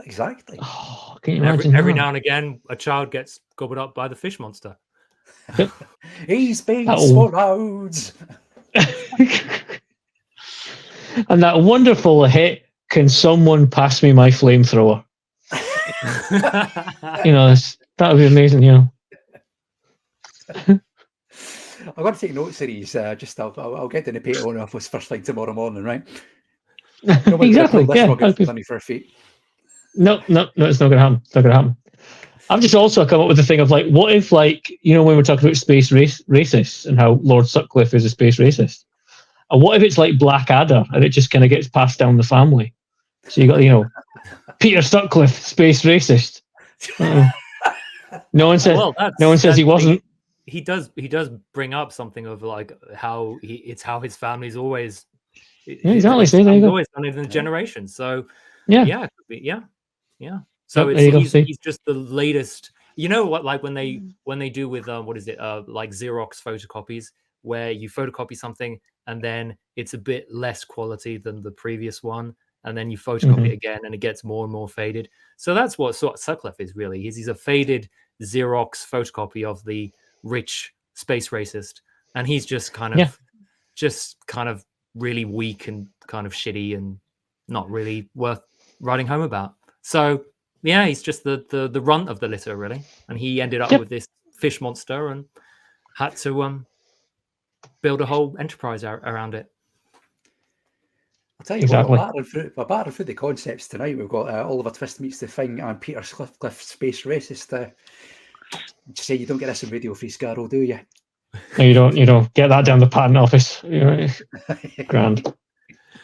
Yeah, exactly. Oh, can you imagine every that? now and again, a child gets gobbled up by the fish monster. He's been swallowed. And that wonderful hit, "Can someone pass me my flamethrower?" That would be amazing, I'm going to take notes of these. I'll get in the Patreon office first thing tomorrow morning, right? Exactly. Yeah. Money for a feet. No, it's not going to happen. It's not going to happen. I've just also come up with the thing of what if, when we're talking about space racists and how Lord Sutcliffe is a space racist, and what if it's like Blackadder and it just kind of gets passed down the family? So you got, Peter Sutcliffe, space racist. No one says he wasn't. He does bring up something of how it's how his family's always. Exactly. He's always done it in the generations. So yeah. So he's just the latest. You know what? Like when they do with like Xerox photocopies, where you photocopy something and then it's a bit less quality than the previous one, and then you photocopy it again and it gets more and more faded. So that's what Sutcliffe is really. He's a faded Xerox photocopy of the rich space racist, and he's just kind of really weak and kind of shitty and not really worth writing home about. So yeah, he's just the runt of the litter really, and he ended up with this fish monster and had to build a whole enterprise around it. I'll tell you what, we're battering through the concepts tonight. We've got Oliver Twist meets the Thing and Peter Sutcliffe, space racist. Just say you don't get this in Radio Free Scarrow, do you? No, you don't get that down the patent office. Grand.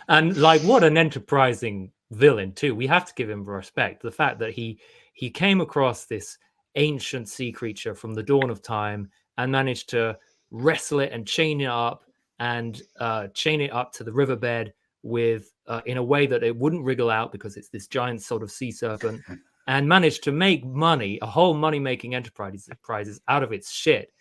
And what an enterprising villain too. We have to give him respect. The fact that he came across this ancient sea creature from the dawn of time and managed to wrestle it and chain it up to the riverbed with in a way that it wouldn't wriggle out because it's this giant sort of sea serpent, and managed to make money, a whole money-making enterprise out of its shit.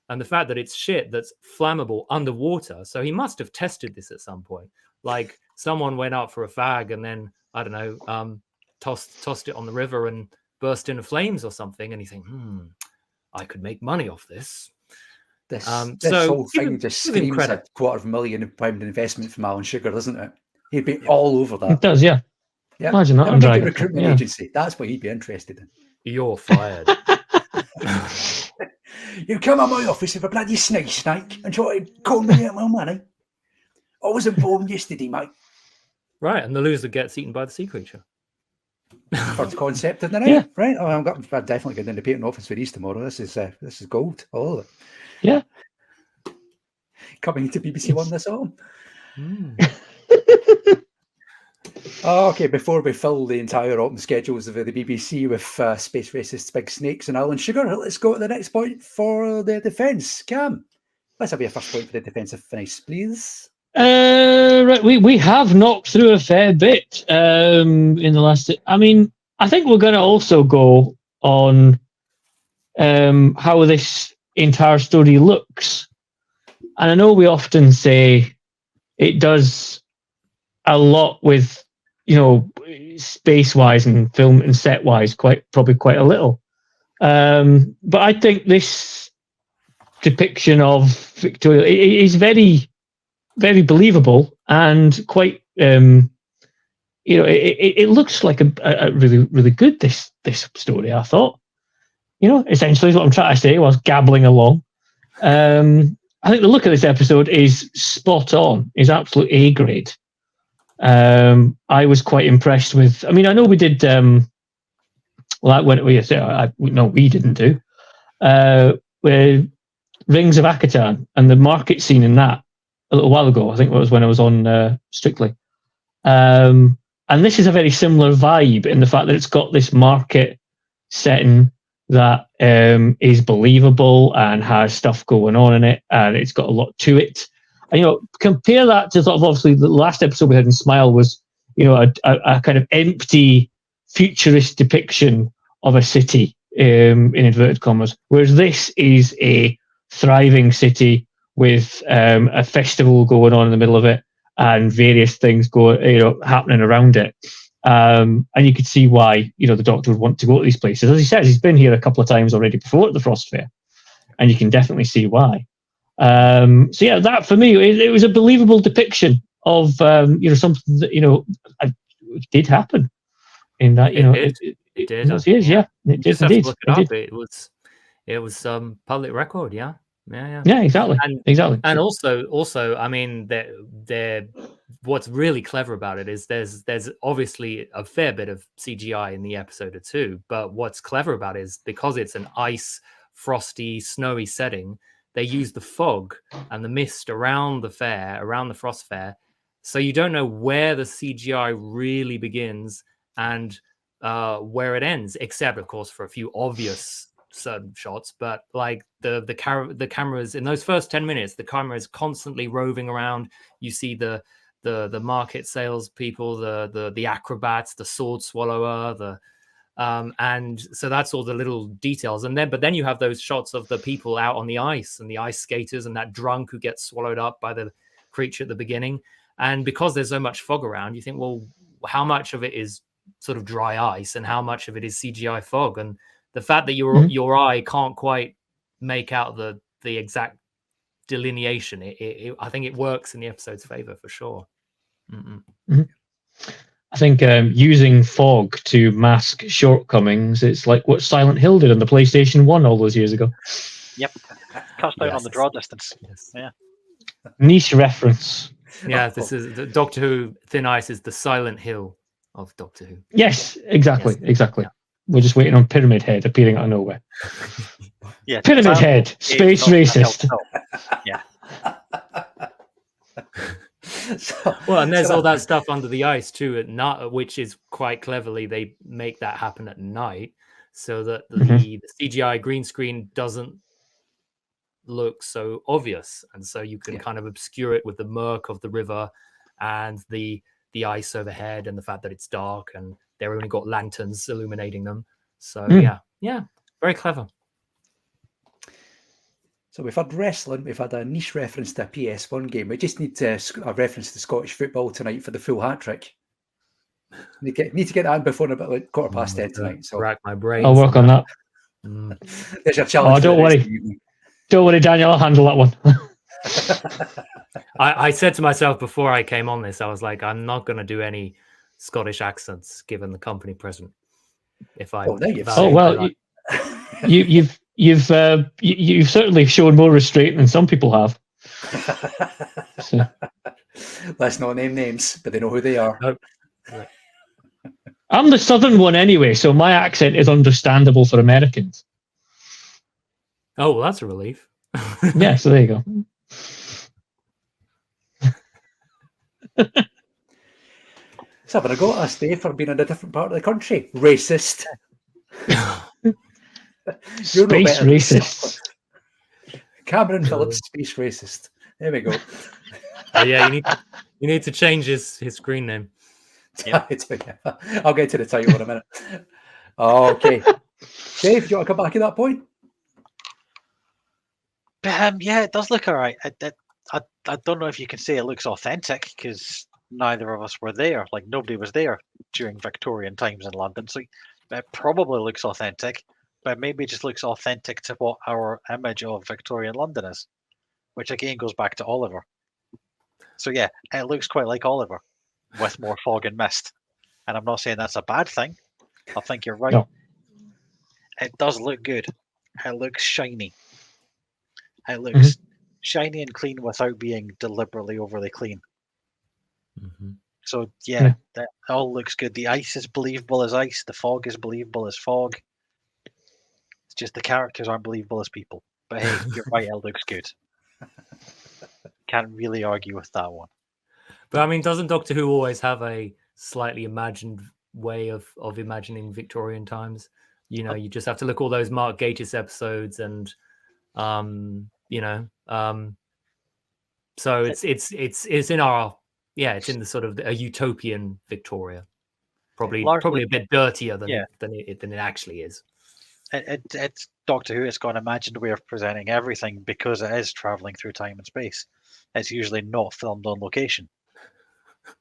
And the fact that it's shit that's flammable underwater. So he must have tested this at some point. Like someone went out for a fag and then, I don't know, tossed it on the river and burst into flames or something. And he's saying, I could make money off this. This whole thing just screams a £250,000 investment from Alan Sugar, doesn't it? He'd be all over that. It does, yeah. Yeah. Imagine that. Make a recruitment agency. That's what he'd be interested in. You're fired. You come on my office with a bloody snake and try to call me out my money. I was informed yesterday, mate. Right, and the loser gets eaten by the sea creature. First concept of the night, right? Oh, I'm definitely getting in the patent office for these tomorrow. This is gold. I love it. Yeah. Coming to BBC One this autumn. Okay, before we fill the entire autumn schedules of the BBC with space racists, big snakes, and Alan Sugar, let's go to the next point for the defence. Cam, let's have your first point for the defensive finish, please. Right, we have knocked through a fair bit in the last. I mean, I think we're going to also go on how this entire story looks, and I know we often say it does a lot with, space-wise and film and set-wise, probably quite a little. But I think this depiction of Victoria is very, very believable and quite, it looks like a really, really good, this story, I thought. Essentially what I'm trying to say while gabbling along. I think the look of this episode is spot on, is absolute A grade. I was quite impressed with. I mean, I know we did. We didn't do. With Rings of Akatan and the market scene in that a little while ago. I think it was when I was on Strictly. And this is a very similar vibe in the fact that it's got this market setting that is believable and has stuff going on in it, and it's got a lot to it. And, compare that to sort of obviously the last episode we had in Smile was, a kind of empty futurist depiction of a city in inverted commas. Whereas this is a thriving city with a festival going on in the middle of it and various things happening around it. And you could see why, the Doctor would want to go to these places. As he says, he's been here a couple of times already before at the Frost Fair, and you can definitely see why. So yeah, that for me, it was a believable depiction of something that did happen in that. It did. It did. Yeah, it did indeed. Look it up. It was public record. Yeah. Yeah, exactly. And also, I mean, they're what's really clever about it is there's obviously a fair bit of CGI in the episode or two, but what's clever about it is because it's an ice, frosty, snowy setting, they use the fog and the mist around the fair, around the Frost Fair, so you don't know where the CGI really begins and where it ends, except of course for a few obvious certain shots. But like the cameras in those first 10 minutes, the camera is constantly roving around. You see the market sales people, the acrobats, the sword swallower, and so that's all the little details. And then you have those shots of the people out on the ice and the ice skaters and that drunk who gets swallowed up by the creature at the beginning. And because there's so much fog around, you think, well, how much of it is sort of dry ice and how much of it is CGI fog? And the fact that your eye can't quite make out the exact delineation, I think it works in the episode's favor for sure. I think using fog to mask shortcomings, it's like what Silent Hill did on the PlayStation 1 all those years ago. Yep. Cuts down on the draw distance. Yes. Yeah. Niche reference. Yeah, this is the Doctor Who. Thin Ice is the Silent Hill of Doctor Who. Yes, exactly. Yeah. We're just waiting on Pyramid Head appearing out of nowhere. Yeah, Pyramid Head, space racist. Yeah. Well, and there's all that stuff under the ice too at night, which is quite cleverly they make that happen at night, so that the CGI green screen doesn't look so obvious, and so you can kind of obscure it with the murk of the river and the ice overhead and the fact that it's dark and they've only got lanterns illuminating them. So yeah, very clever. So we've had wrestling, we've had a niche reference to a PS1 game. We just need a reference to Scottish football tonight for the full hat trick. Need to get that in before about like 10:15 tonight. So rack my brain. I'll work on that. There's your challenge. Oh, don't worry. Don't worry, Daniel. I'll handle that one. I said to myself before I came on this, I was like, I'm not going to do any Scottish accents given the company present. You've certainly shown more restraint than some people have. So. Let's not name names, but they know who they are. I'm the southern one anyway, so my accent is understandable for Americans. Oh, well, that's a relief. Yeah, so there you go. So having a go at us, Dave, for being in a different part of the country. Racist. Space racist. Cameron Phillips, space racist. There we go. Oh, yeah, you need to change his screen name. Yeah. I'll get to the title in a minute. Okay. Dave, do you want to come back at that point? Yeah, it does look all right. I don't know if you can say it looks authentic because neither of us were there. Like, nobody was there during Victorian times in London. So it probably looks authentic, but maybe it just looks authentic to what our image of Victorian London is, which again goes back to Oliver. So yeah, it looks quite like Oliver with more fog and mist. And I'm not saying that's a bad thing. I think you're right. No. It does look good. It looks shiny. It looks shiny and clean without being deliberately overly clean. So yeah, that all looks good. The ice is believable as ice. The fog is believable as fog. It's just the characters aren't believable as people. But hey, you're right, it looks good. Can't really argue with that one. But I mean, doesn't Doctor Who always have a slightly imagined way of imagining Victorian times? You know, you just have to look all those Mark Gatiss episodes and so it's in our it's in the sort of a utopian Victoria, probably a bit dirtier than it actually is. It's Doctor Who. It's got an imagined way of presenting everything because it is traveling through time and space. It's usually not filmed on location,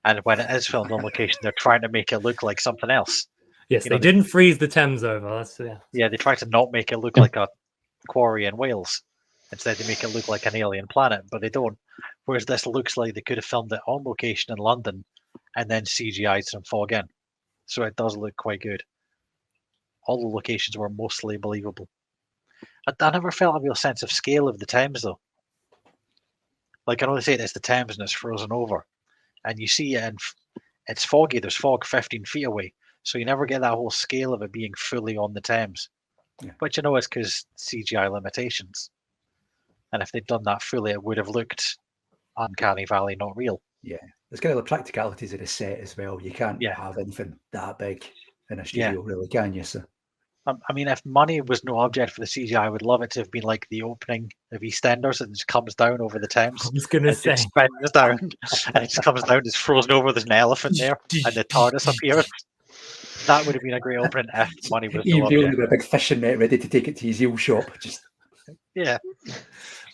and when it is filmed on location, they're trying to make it look like something else. Yes, You know, they didn't freeze the Thames over. That's, yeah. Yeah, they try to not make it look like a quarry in Wales. Instead, they make it look like an alien planet, but they don't. Whereas this looks like they could have filmed it on location in London and then CGI'd some fog in. So it does look quite good. All the locations were mostly believable. I never felt a real sense of scale of the Thames, though. Like, I know they say it's the Thames and it's frozen over. And you see it and it's foggy. There's fog 15 feet away. So you never get that whole scale of it being fully on the Thames. Yeah. Which I know is because CGI limitations. And if they'd done that fully, it would have looked Uncanny Valley, not real. Yeah, there's kind of the practicalities of the set as well. You can't have anything that big in a studio, really, can you? So, I mean, if money was no object for the CGI, I would love it to have been like the opening of EastEnders. It just comes down over the Thames. I was going to say. It spins down, and it just comes down, it's frozen over, there's an elephant there, and the TARDIS appears. That would have been a great opening if money was no object. with a big fishing net ready to take it to his eel shop. Just Yeah.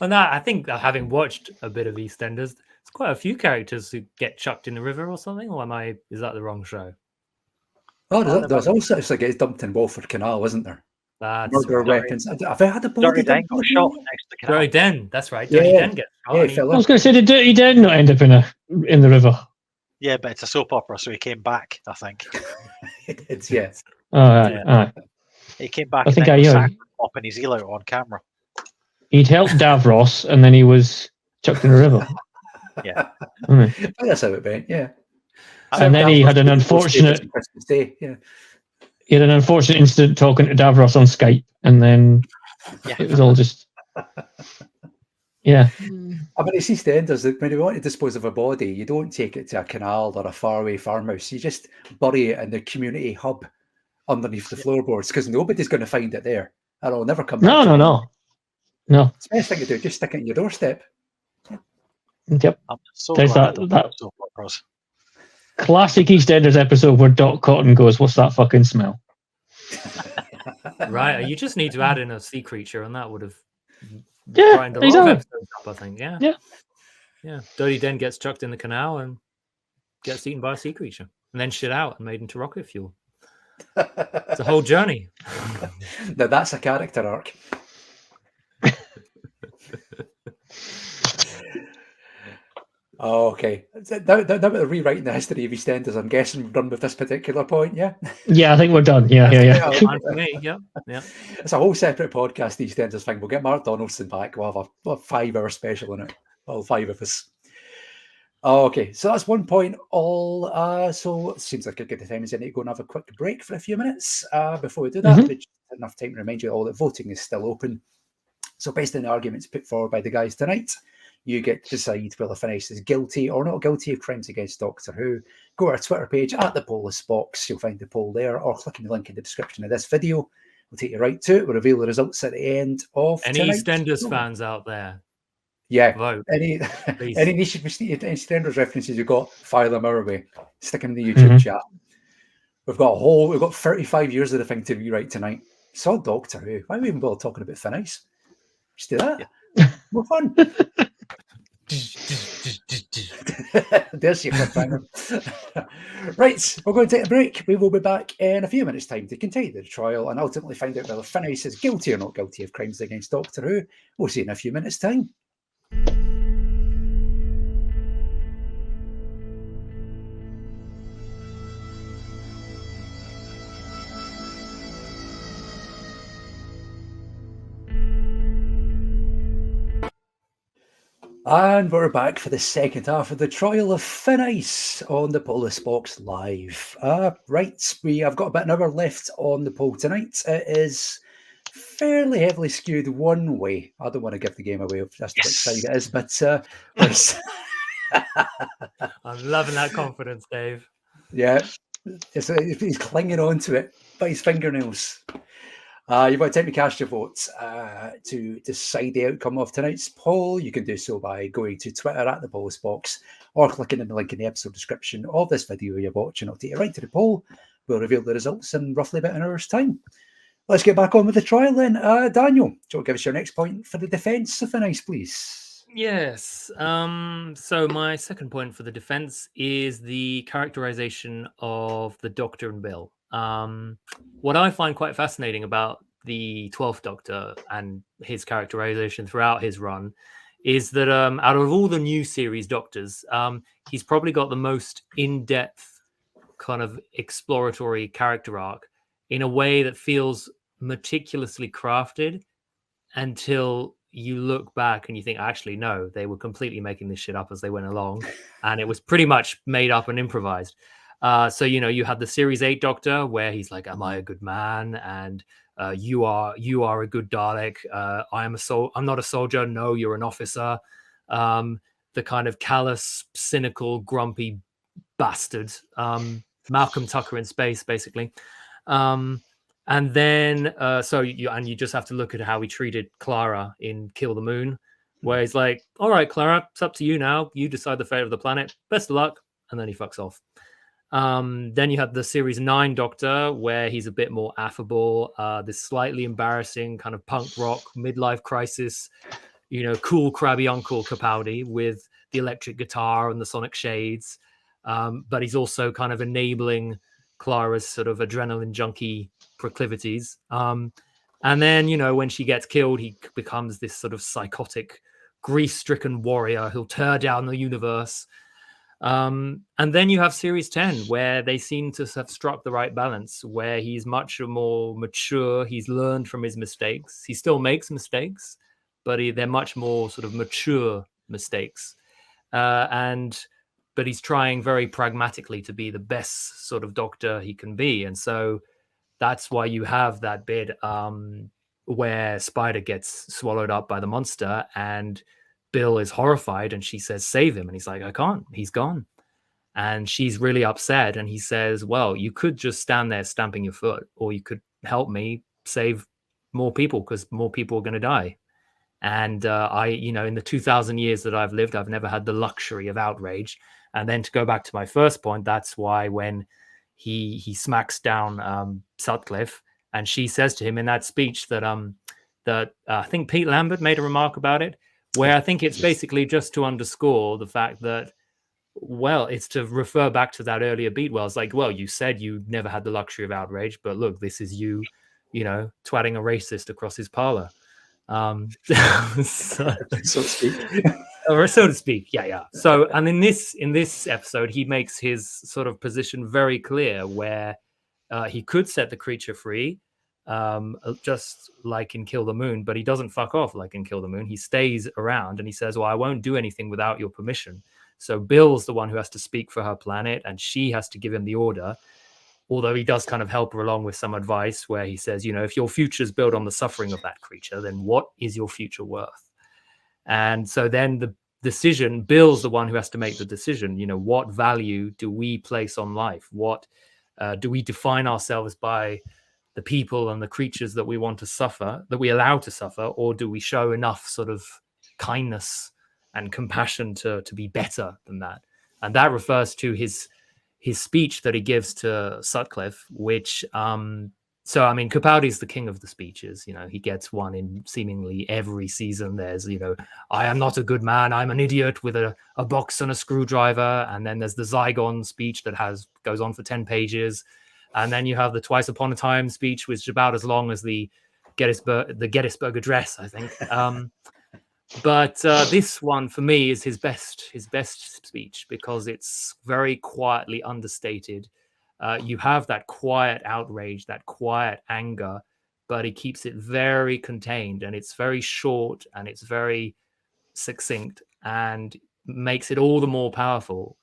And that, I think, having watched a bit of EastEnders, there's quite a few characters who get chucked in the river or something. Or is that the wrong show? Oh, there's all sorts that gets dumped in Walford Canal, isn't there? That's murder right. weapons. Have I had a body Dirty Den dumped? got shot next to the canal. Dirty Den, that's right. Dirty Den gets shot. Yeah, and he- I was going to say, did Dirty Den not end up in the river? Yeah, but it's a soap opera, so he came back, I think. It's yes. All right, Yeah. all right. He came back I and think then I was heard. sacked for popping his eel out on camera. He'd helped Davros, and then he was chucked in the river. Yeah. That's how it went, yeah. And then he had an unfortunate. Christmas Day, yeah. He had an unfortunate incident talking to Davros on Skype, and then it was all just. Yeah. I mean, it's EastEnders that when you want to dispose of a body, you don't take it to a canal or a faraway farmhouse. You just bury it in the community hub underneath the floorboards because nobody's going to find it there. And it'll never come back. No. It's the best thing to do. Just stick it in your doorstep. Yep. I'm so There's glad that soap operas. classic EastEnders episode where Doc Cotton goes, "What's that fucking smell?" Right, you just need to add in a sea creature, and that would have Yeah, brightened a lot exactly. of episodes up, I think. Yeah. Dirty Den gets chucked in the canal and gets eaten by a sea creature, and then shit out and made into rocket fuel. It's a whole journey. Now that's a character arc. Oh, okay. Now we're rewriting the history of EastEnders. I'm guessing we're done with this particular point, yeah? Yeah, I think we're done. Yeah. Fine for me. Yeah. It's a whole separate podcast, EastEnders thing. We'll get Mark Donaldson back. We'll have a 5-hour special on it. All 5 of us. Oh, okay, so that's one point all. So it seems like a good time is I need to go and have a quick break for a few minutes before we do that. But just enough time to remind you all that voting is still open. So based on the arguments put forward by the guys tonight, you get to decide whether Finis is guilty or not guilty of crimes against Doctor Who. Go to our Twitter page at the Polis Box. You'll find the poll there, or click on the link in the description of this video. We'll take you right to it. We'll reveal the results at the end of Any tonight's EastEnders show. fans out there? Yeah. Vote. Any please. any EastEnders references you've got, fire them our way. Stick them in the YouTube chat. We've got 35 years of the thing to rewrite tonight. Saw Doctor Who. Why are we even bother talking about Finis? Just do that. More fun. There's your cliffhanger. Right, we're going to take a break. We will be back in a few minutes' time to continue the trial and ultimately find out whether Finis is guilty or not guilty of crimes against Doctor Who. We'll see you in a few minutes' time. And we're back for the second half of the trial of Finis on the Polis Box Live. Right, we have got about an hour left on the poll tonight. It is fairly heavily skewed one way. I don't want to give the game away just which side it is, but I'm loving that confidence, Dave. yeah, he's clinging on to it by his fingernails. You've got time to cast your votes to decide the outcome of tonight's poll. You can do so by going to Twitter at the Polis Box or clicking on the link in the episode description of this video you're watching. I'll take you right to the poll. We'll reveal the results in roughly about an hour's time. Let's get back on with the trial then. Daniel, do you want to give us your next point for the defence of the nice, please? Yes. So my second point for the defense is the characterization of the Doctor and Bill. What I find quite fascinating about the 12th Doctor and his characterization throughout his run is that out of all the new series Doctors, he's probably got the most in-depth kind of exploratory character arc in a way that feels meticulously crafted until you look back and you think, actually, no, they were completely making this shit up as they went along, and it was pretty much made up and improvised. So you had the Series 8 Doctor where he's like, "Am I a good man?" and you are a good Dalek. I'm not a soldier. No, you're an officer. The kind of callous, cynical, grumpy bastard. Malcolm Tucker in space, basically. And then, you just have to look at how he treated Clara in Kill the Moon, where he's like, "All right, Clara, it's up to you now. You decide the fate of the planet. Best of luck." And then he fucks off. Then you have the Series 9 Doctor, where he's a bit more affable, this slightly embarrassing kind of punk rock midlife crisis, cool crabby Uncle Capaldi with the electric guitar and the sonic shades. But he's also kind of enabling Clara's sort of adrenaline junkie proclivities. And then, when she gets killed, he becomes this sort of psychotic, grief-stricken warrior who'll tear down the universe. And then you have Series 10, where they seem to have struck the right balance, where he's much more mature. He's learned from his mistakes. He still makes mistakes, but they're much more sort of mature mistakes. But he's trying very pragmatically to be the best sort of Doctor he can be. And so that's why you have that bit where Spider gets swallowed up by the monster and Bill is horrified and she says, "Save him." And he's like, "I can't, he's gone." And she's really upset. And he says, "Well, you could just stand there stamping your foot, or you could help me save more people, because more people are going to die. And in the 2,000 years that I've lived, I've never had the luxury of outrage." And then to go back to my first point, that's why when he smacks down Sutcliffe, and she says to him in that speech that I think Pete Lambert made a remark about it, where I think it's basically just to underscore the fact that, well, it's to refer back to that earlier beat. Well, it's like, well, you said you never had the luxury of outrage, but look, this is you, twatting a racist across his parlor. So to speak. Or so to speak. Yeah. So, and in this episode, he makes his sort of position very clear, where he could set the creature free, just like in Kill the Moon, but he doesn't fuck off like in Kill the Moon. He stays around and he says, "Well, I won't do anything without your permission." So Bill's the one who has to speak for her planet, and she has to give him the order. Although he does kind of help her along with some advice, where he says, if your future is built on the suffering of that creature, then what is your future worth? And so then the decision, Bill's the one who has to make the decision. What value do we place on life? What do we define ourselves by the people and the creatures that we want to suffer, that we allow to suffer, or do we show enough sort of kindness and compassion to be better than that? And that refers to his speech that he gives to Sutcliffe, which Capaldi is the king of the speeches. He gets one in seemingly every season. There's, "I am not a good man, I'm an idiot," with a box and a screwdriver. And then there's the Zygon speech that goes on for 10 pages. And then you have the Twice Upon a Time speech, which is about as long as the Gettysburg Address, I think. But this one for me is his best speech, because it's very quietly understated. You have that quiet outrage, that quiet anger, but he keeps it very contained, and it's very short and it's very succinct and makes it all the more powerful.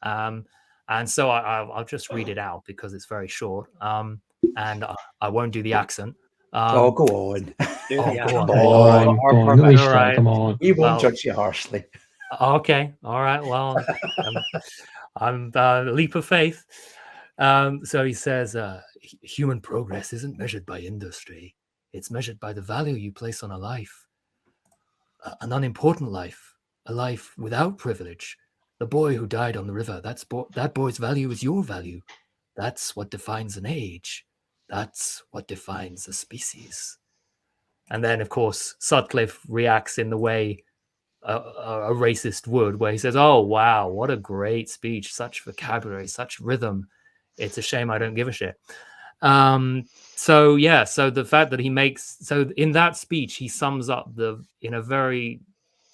And so I'll just read it out because it's very short, and I won't do the accent. Go on. Come on. Come on. We won't judge you harshly. Okay. All right. Well, I'm a leap of faith. So he says, "Human progress isn't measured by industry. It's measured by the value you place on a life. An unimportant life, a life without privilege. The boy who died on the river, that boy's value is your value. That's what defines an age. That's what defines a species. And then, of course, Sutcliffe reacts in the way a racist would, where he says, "Oh, wow, what a great speech, such vocabulary, such rhythm. It's a shame I don't give a shit." So the fact that he makes, so in that speech, he sums up in a very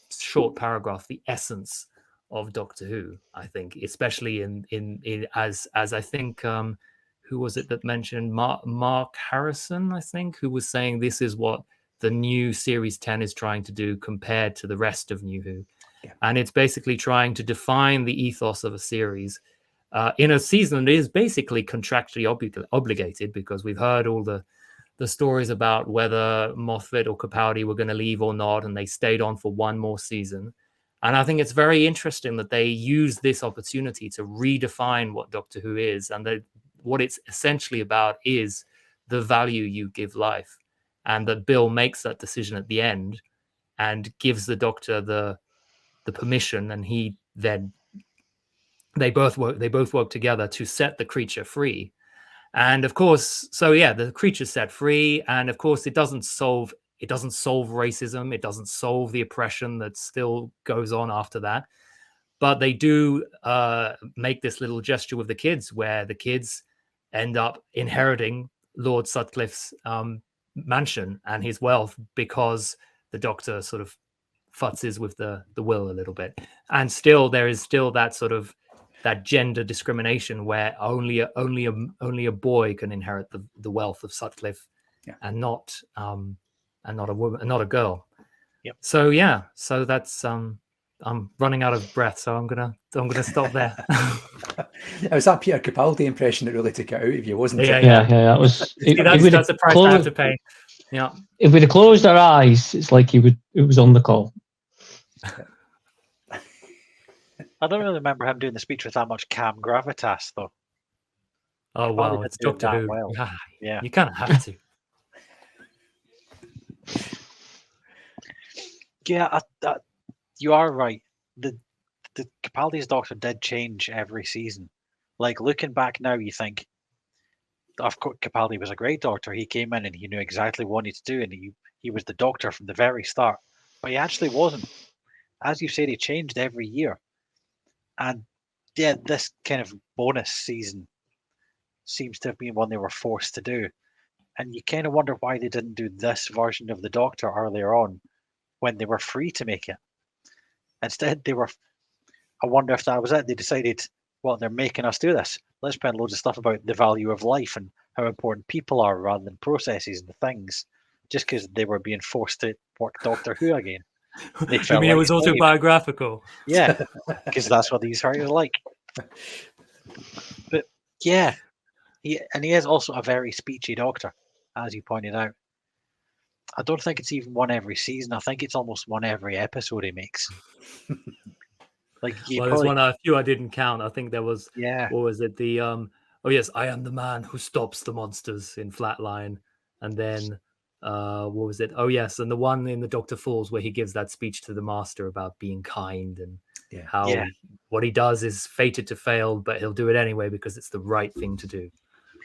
short paragraph, the essence of Doctor Who, I think, especially in as I think, who was it that mentioned Mark Harrison, I think, who was saying this is what the new Series 10 is trying to do compared to the rest of New Who. Yeah. And it's basically trying to define the ethos of a series in a season that is basically contractually obligated, because we've heard all the stories about whether Moffat or Capaldi were going to leave or not, and they stayed on for one more season. And I think it's very interesting that they use this opportunity to redefine what Doctor Who is, and what it's essentially about is the value you give life. And that Bill makes that decision at the end and gives the Doctor the permission, and they both work together to set the creature free. And of course, the creature's set free, and of course it doesn't solve racism, it doesn't solve the oppression that still goes on after that. But they do make this little gesture with the kids, where the kids end up inheriting Lord Sutcliffe's mansion and his wealth, because the Doctor sort of futzes with the will a little bit. And still there is that sort of that gender discrimination, where only a boy can inherit the wealth of Sutcliffe, and not a woman, not a girl. Yep. So that's I'm running out of breath, so I'm gonna stop there. It was that Peter Capaldi impression that really took it out of you, wasn't it? Yeah. That was. That's the price I have to pay. Yeah. If we'd have closed our eyes, it's like it was on the call. I don't really remember him doing the speech with that much cam gravitas, though. Oh wow, it's Doctor Who. Well. Yeah, you kind of have to. Yeah, you are right. The Capaldi's Doctor did change every season. Like, looking back now, you think, of course, Capaldi was a great Doctor. He came in and he knew exactly what he wanted to do, and he was the Doctor from the very start. But he actually wasn't. As you said, he changed every year. And yeah, this kind of bonus season seems to have been one they were forced to do. And you kind of wonder why they didn't do this version of the Doctor earlier on, when they were free to make it. Instead, I wonder if that was it. They decided, well, they're making us do this. Let's spend loads of stuff about the value of life and how important people are rather than processes and things, just because they were being forced to work Doctor Who again. They felt it was autobiographical? Yeah, because that's what these are like. But yeah, he is also a very speechy Doctor, as you pointed out. I don't think it's even one every season. I think it's almost one every episode he makes. There's a few I didn't count. I think there was. Yeah. What was it? The oh yes, I am the man who stops the monsters in Flatline, and then what was it? Oh yes, and the one in the Doctor Falls where he gives that speech to the Master about being kind and how what he does is fated to fail, but he'll do it anyway because it's the right thing to do.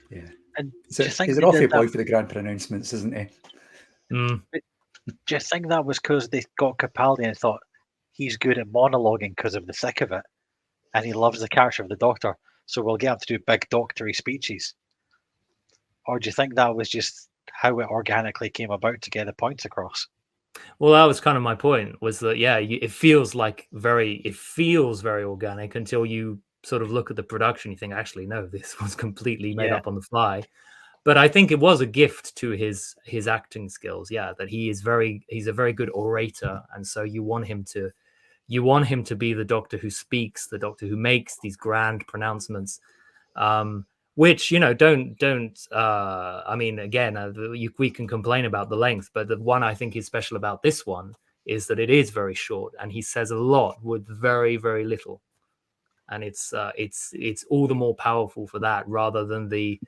Yeah, and he's an awful boy for the grand pronouncements, isn't he? Do you think that was because they got Capaldi and thought he's good at monologuing because of the thick of it, and he loves the character of the Doctor, so we'll get him to do big doctory speeches? Or do you think that was just how it organically came about to get the points across? Well, that was kind of my point, was that it feels very organic until you sort of look at the production. You think, actually, no, this was completely made up on the fly. But I think it was a gift to his acting skills. Yeah, that he's a very good orator, and so you want him to be the Doctor who speaks, the Doctor who makes these grand pronouncements, which don't. I mean, again, we can complain about the length, but the one I think is special about this one is that it is very short, and he says a lot with very, very little, and it's all the more powerful for that, rather than the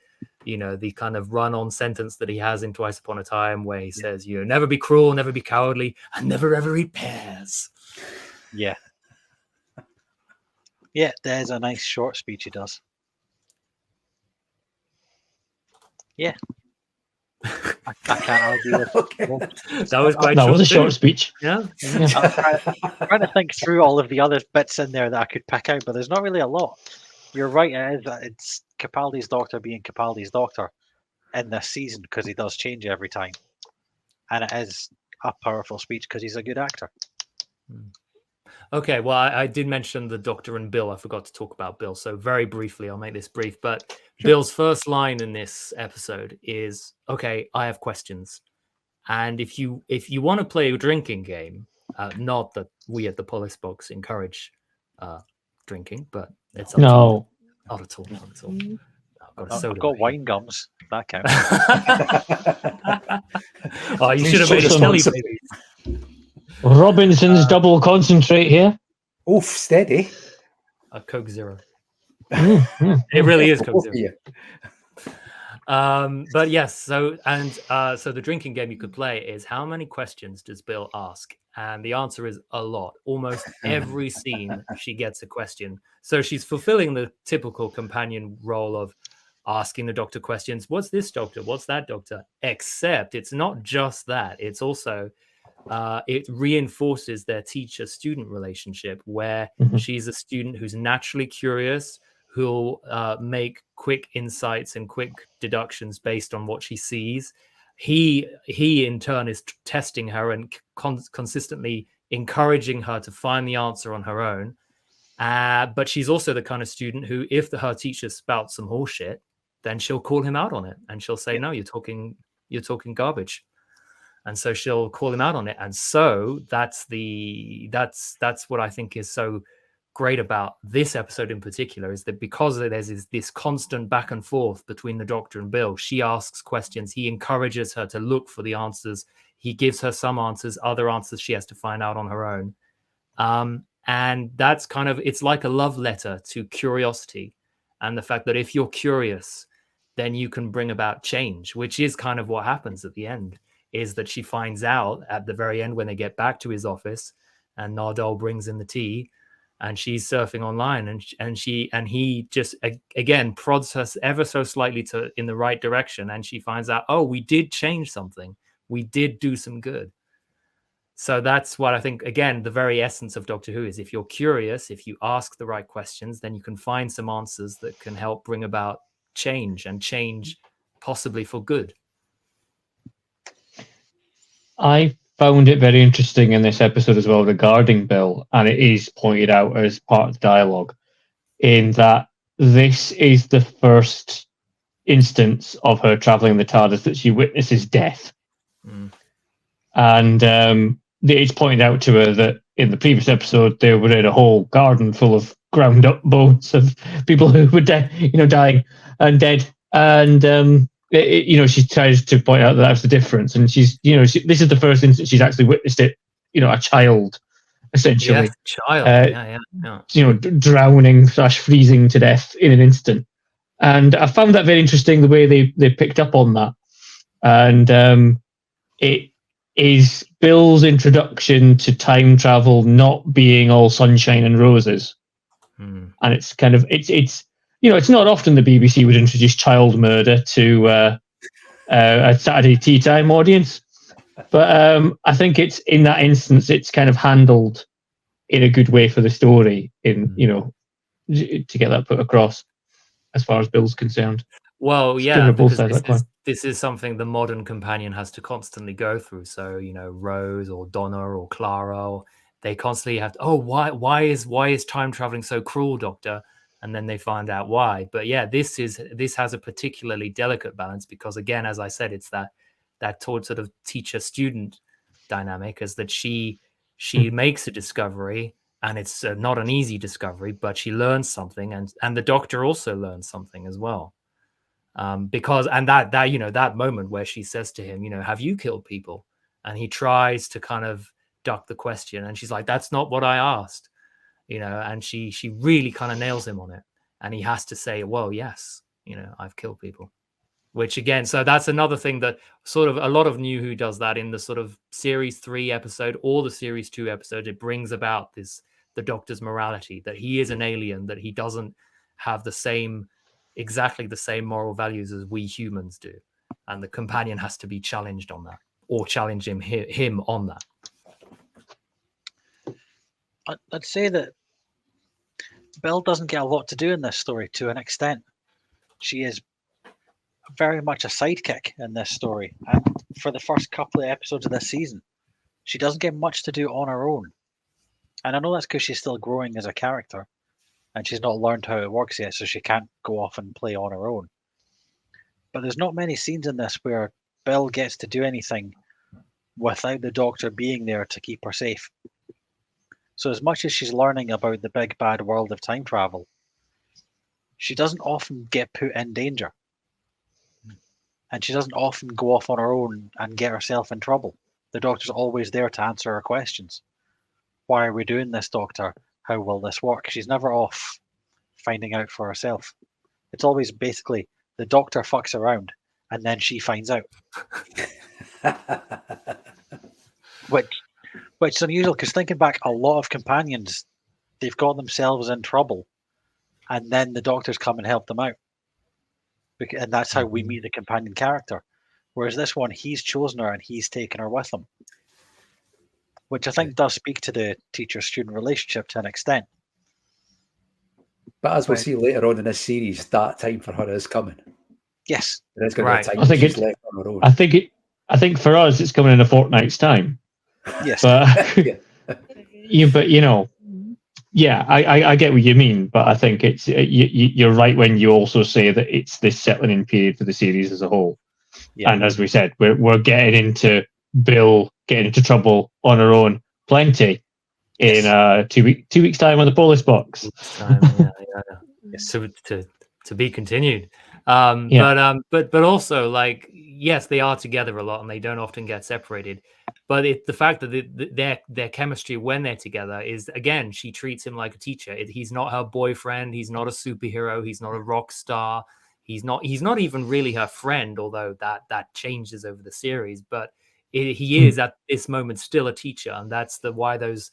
kind of run-on sentence that he has in Twice Upon a Time, where he says, never be cruel, never be cowardly, and never ever eat pears. Yeah. Yeah, there's a nice short speech he does. Yeah, I can't argue with That was quite That short was a short too. speech. Yeah. I'm trying to think through all of the other bits in there that I could pick out, but there's not really a lot. You're right, it's Capaldi's doctor being Capaldi's doctor in this season because he does change every time. And it is a powerful speech because he's a good actor. Okay, well, I did mention the Doctor and Bill. I forgot to talk about Bill. So very briefly, I'll make this brief. But Bill's first line in this episode is, "Okay, I have questions." And if you want to play a drinking game, not that we at the Police Box encourage drinking, but it's up to you. Not at all. Not at all. I've got wine gums. That counts. Oh, you should have made a telly, baby. Robinson's double concentrate here. Oof, steady. A Coke Zero. It really is Coke Zero. But yes, so the drinking game you could play is how many questions does Bill ask? And the answer is a lot. Almost every scene she gets a question. So she's fulfilling the typical companion role of asking the doctor questions. What's this doctor? What's that doctor? Except it's not just that. It's also it reinforces their teacher-student relationship where she's a student who's naturally curious, who'll make quick insights and quick deductions based on what she sees. He in turn is testing her and consistently encouraging her to find the answer on her own. But she's also the kind of student who, if her teacher spouts some horseshit, then she'll call him out on it and she'll say, "No, you're talking garbage." And so she'll call him out on it. And so that's what I think is so great about this episode in particular, is that because there's this constant back and forth between the Doctor and Bill, she asks questions, he encourages her to look for the answers, he gives her some answers, other answers she has to find out on her own. And that's kind of, it's like a love letter to curiosity and the fact that if you're curious, then you can bring about change, which is kind of what happens at the end, is that she finds out at the very end when they get back to his office and Nardole brings in the tea and she's surfing online and he just again prods her ever so slightly in the right direction, and she finds out, oh, we did change something, we did do some good. So that's what I think, again, the very essence of Doctor Who is, if you're curious, if you ask the right questions, then you can find some answers that can help bring about change, and change possibly for good. I found it very interesting in this episode as well regarding Bill, and it is pointed out as part of the dialogue, in that this is the first instance of her traveling the TARDIS that she witnesses death. And it's pointed out to her that in the previous episode they were in a whole garden full of ground up bones of people who were dying and dead, and she tries to point out that that's the difference, and she's this is the first instance she's actually witnessed it, a child essentially, drowning / freezing to death in an instant. And I found that very interesting, the way they picked up on that. And it is Bill's introduction to time travel not being all sunshine and roses. And it's kind of it's not often the BBC would introduce child murder to a Saturday tea time audience, but I think it's, in that instance, it's kind of handled in a good way for the story, to get that put across as far as Bill's concerned. Well, yeah, because this is something the modern companion has to constantly go through. So, Rose or Donna or Clara, they constantly have to, why is time traveling so cruel, Doctor? And then they find out why. But yeah, this has a particularly delicate balance because, again, as I said, it's that sort of teacher-student dynamic, is that she makes a discovery, and it's not an easy discovery, but she learns something, and the Doctor also learns something as well. Because that moment where she says to him, have you killed people? And he tries to kind of duck the question, and she's like, that's not what I asked. And she really kind of nails him on it. And he has to say, well, yes, I've killed people. Which again, so that's another thing that sort of a lot of New Who does that in the sort of series 3 episode or the series 2 episode. It brings about the Doctor's morality, that he is an alien, that he doesn't have exactly the same moral values as we humans do. and the companion has to be challenged on that, or challenge him on that. I'd say that Bill doesn't get a lot to do in this story to an extent. She is very much a sidekick in this story, and for the first couple of episodes of this season, she doesn't get much to do on her own. And I know that's because she's still growing as a character, and she's not learned how it works yet, so she can't go off and play on her own. But there's not many scenes in this where Bill gets to do anything without the Doctor being there to keep her safe. So as much as she's learning about the big bad world of time travel, she doesn't often get put in danger. And she doesn't often go off on her own and get herself in trouble. The Doctor's always there to answer her questions. Why are we doing this, Doctor? How will this work? She's never off finding out for herself. It's always basically the Doctor fucks around and then she finds out. Which is unusual, because thinking back, a lot of companions, they've got themselves in trouble and then the Doctors come and help them out. And that's how we meet the companion character. Whereas this one, he's chosen her and he's taken her with him. Which I think does speak to the teacher-student relationship to an extent. But as we'll see later on in this series, that time for her is coming. Yes. There is going to be a time I think she's left on her own. I think for us, it's coming in a fortnight's time. Yes. But, I get what you mean, but I think it's you're right when you also say that it's this settling in period for the series as a whole. Yeah. And as we said, we're getting into Bill getting into trouble on her own plenty in 2 weeks time on the Police Box. So to be continued. But also, like, yes, they are together a lot and they don't often get separated. But the fact that their chemistry when they're together is, again, she treats him like a teacher. He's not her boyfriend. He's not a superhero. He's not a rock star. He's not even really her friend, although that changes over the series. But he is at this moment still a teacher, and that's why those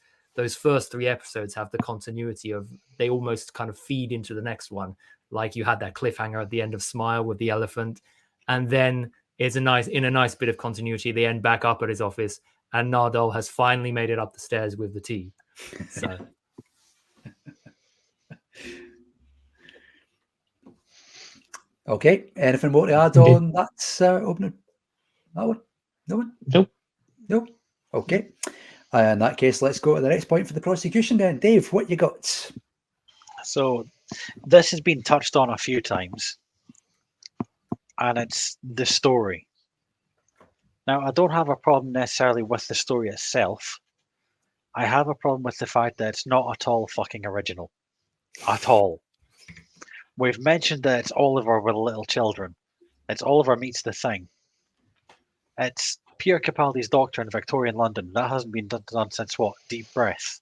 first 3 episodes have the continuity of, they almost kind of feed into the next one. Like you had that cliffhanger at the end of Smile with the elephant, and then it's in a nice bit of continuity. They end back up at his office, and Nardole has finally made it up the stairs with the tea. So. Okay. Anything more to add on that opening? That one? No one? Nope. Okay. In that case, let's go to the next point for the prosecution then. Dave, what you got? So this has been touched on a few times, and it's the story. Now, I don't have a problem necessarily with the story itself. I have a problem with the fact that it's not at all fucking original. At all. We've mentioned that it's Oliver with little children. It's Oliver meets the Thing. It's Peter Capaldi's Doctor in Victorian London. That hasn't been done since what? Deep Breath.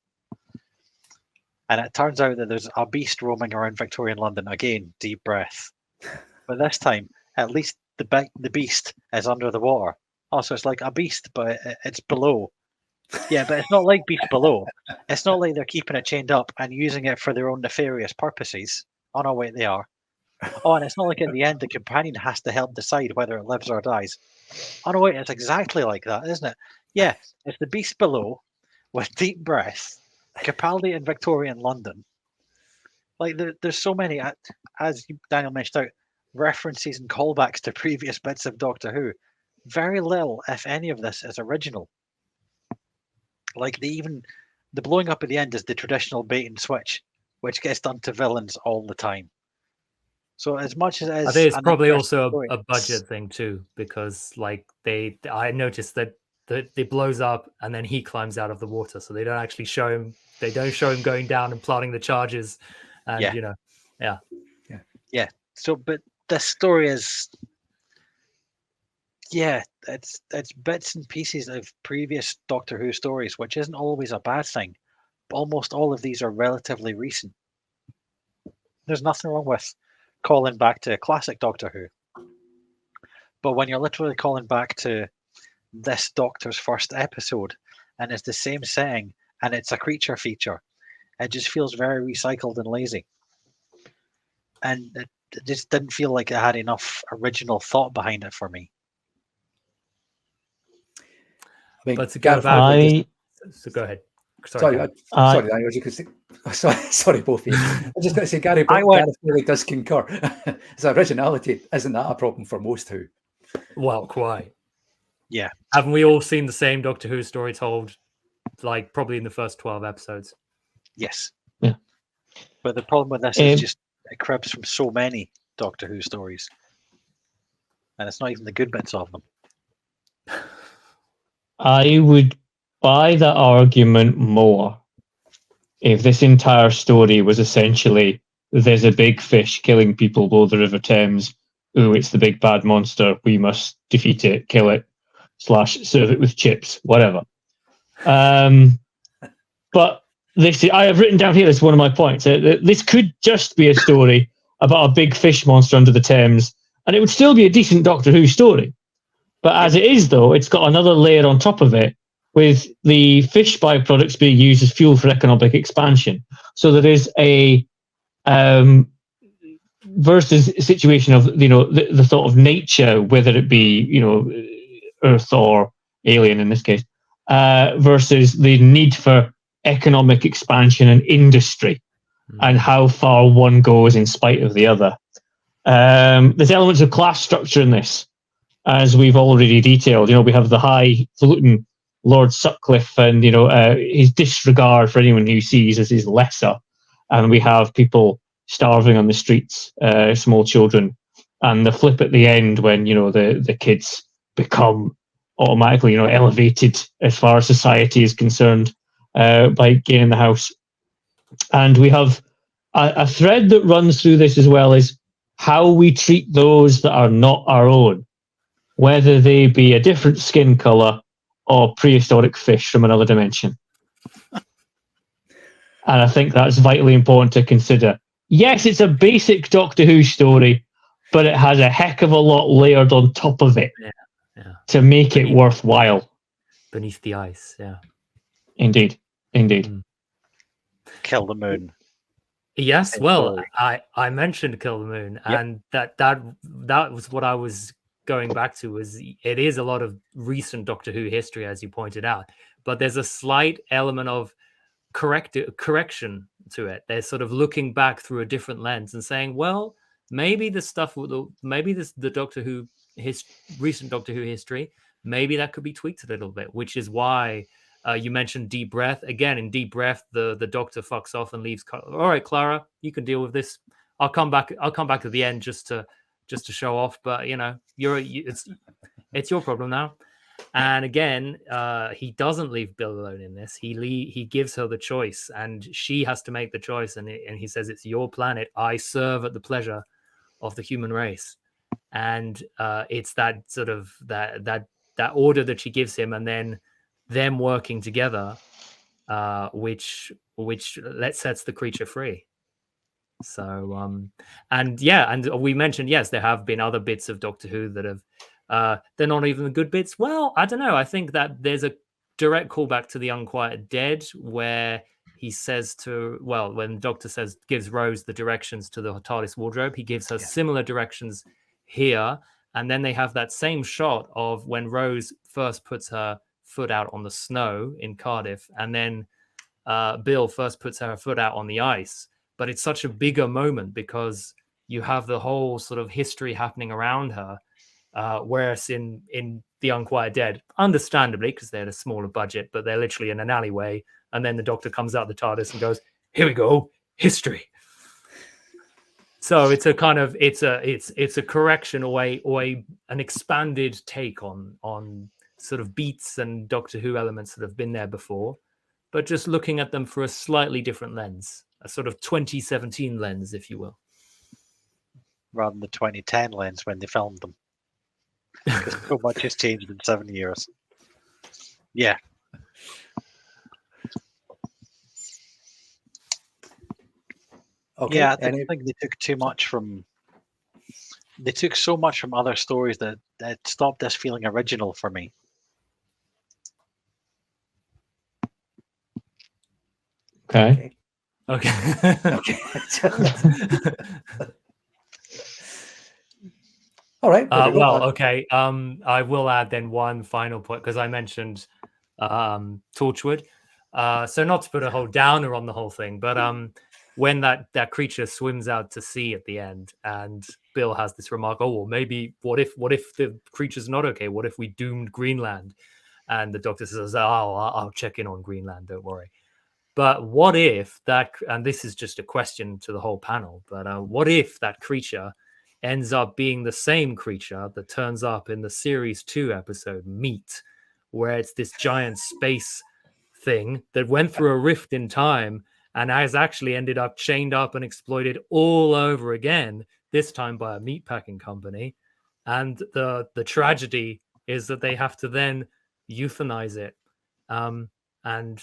And it turns out that there's a beast roaming around Victorian London. Again, Deep Breath. But this time, at least the beast is under the water. Also, it's like a beast, but it's below. Yeah, but it's not like Beast Below. It's not like they're keeping it chained up and using it for their own nefarious purposes. Oh, no, wait, they are. Oh, and it's not like at the end the companion has to help decide whether it lives or dies. Oh, no, wait, it's exactly like that, isn't it? Yeah, it's the Beast Below with Deep Breath, Capaldi in Victorian London. Like, there's so many, as Daniel mentioned out, references and callbacks to previous bits of Doctor Who. Very little, if any of this, is original. Like, the blowing up at the end is the traditional bait and switch, which gets done to villains all the time. So as much as it is, I think it's probably also a budget thing too, because like I noticed that it blows up and then he climbs out of the water, so they don't actually show him. They don't show him going down and planting the charges, and yeah. So, but this story is, it's bits and pieces of previous Doctor Who stories, which isn't always a bad thing. But almost all of these are relatively recent. There's nothing wrong with calling back to classic Doctor Who. But when you're literally calling back to this Doctor's first episode, and it's the same setting, and it's a creature feature, it just feels very recycled and lazy. And it just didn't feel like it had enough original thought behind it for me. mean, But to go Gareth back, Hartley so go ahead. Sorry, Danny, I was just gonna say, sorry, both of you. I was just going to say, Gareth really does concur. His originality isn't that a problem for most Who? Well, quite. Yeah. Haven't we all seen the same Doctor Who story told, like probably in the first 12 episodes? Yes. Yeah. But the problem with this is just it cribs from so many Doctor Who stories, and it's not even the good bits of them. I would buy that argument more if this entire story was essentially there's a big fish killing people below the River Thames. Ooh, it's the big bad monster. We must defeat it, kill it, / serve it with chips, whatever. But this, I have written down here, this is one of my points. This could just be a story about a big fish monster under the Thames, and it would still be a decent Doctor Who story. But as it is, though, it's got another layer on top of it, with the fish byproducts being used as fuel for economic expansion. So there is a versus situation of, you know, the thought of nature, whether it be, you know, Earth or alien in this case, versus the need for economic expansion and industry, and how far one goes in spite of the other. There's elements of class structure in this, as we've already detailed. You know, we have the highfalutin Lord Sutcliffe and, you know, his disregard for anyone who sees as his lesser. And we have people starving on the streets, small children. And the flip at the end when, you know, the kids become automatically, you know, elevated as far as society is concerned by gaining the house. And we have a thread that runs through this as well, is how we treat those that are not our own, whether they be a different skin color or prehistoric fish from another dimension. And I think that's vitally important to consider. Yes, it's a basic Doctor Who story, but it has a heck of a lot layered on top of it to make it worthwhile. Beneath the ice, yeah. Indeed. Kill the Moon. Yes, well, I mentioned Kill the Moon, and that was what I was going back to. Was it is a lot of recent Doctor Who history, as you pointed out, but there's a slight element of correction to it. They're sort of looking back through a different lens and saying, well, maybe the stuff with the Doctor Who recent Doctor Who history, maybe that could be tweaked a little bit, which is why you mentioned Deep Breath. Again, in Deep Breath, the Doctor fucks off and leaves. All right, Clara, you can deal with this. I'll come back at the end just to show off. But you know, it's your problem now. And again, he doesn't leave Bill alone in this. He gives her the choice, and she has to make the choice. And he says, "It's your planet. I serve at the pleasure of the human race." And it's that sort of that order that she gives him, and then them working together, which sets the creature free. So and we mentioned, yes, there have been other bits of Doctor Who that have they're not even the good bits. Well, I don't know. I think that there's a direct callback to the Unquiet Dead, where he says when the Doctor gives Rose the directions to the TARDIS wardrobe, he gives her similar directions here. And then they have that same shot of when Rose first puts her foot out on the snow in Cardiff, and then Bill first puts her foot out on the ice. But it's such a bigger moment because you have the whole sort of history happening around her. Whereas in The Unquiet Dead, understandably, because they had a smaller budget, but they're literally in an alleyway, and then the Doctor comes out the TARDIS and goes, "Here we go, history." So it's a kind of it's a correction or an expanded take on sort of beats and Doctor Who elements that have been there before, but just looking at them through a slightly different lens, a sort of 2017 lens, if you will, rather than the 2010 lens when they filmed them. Because so much has changed in 7 years. Yeah. Okay. Yeah, I think they took too much from. They took so much from other stories that stopped this feeling original for me. Okay. All right. Okay. I will add then one final point, because I mentioned Torchwood. So not to put a whole downer on the whole thing, but when that creature swims out to sea at the end, and Bill has this remark, oh, well, maybe what if the creature's not okay? What if we doomed Greenland? And the Doctor says, oh, I'll check in on Greenland, don't worry. But what if that, and this is just a question to the whole panel, but what if that creature ends up being the same creature that turns up in the Series 2 episode, Meat, where it's this giant space thing that went through a rift in time and has actually ended up chained up and exploited all over again, this time by a meatpacking company. And the tragedy is that they have to then euthanize it. And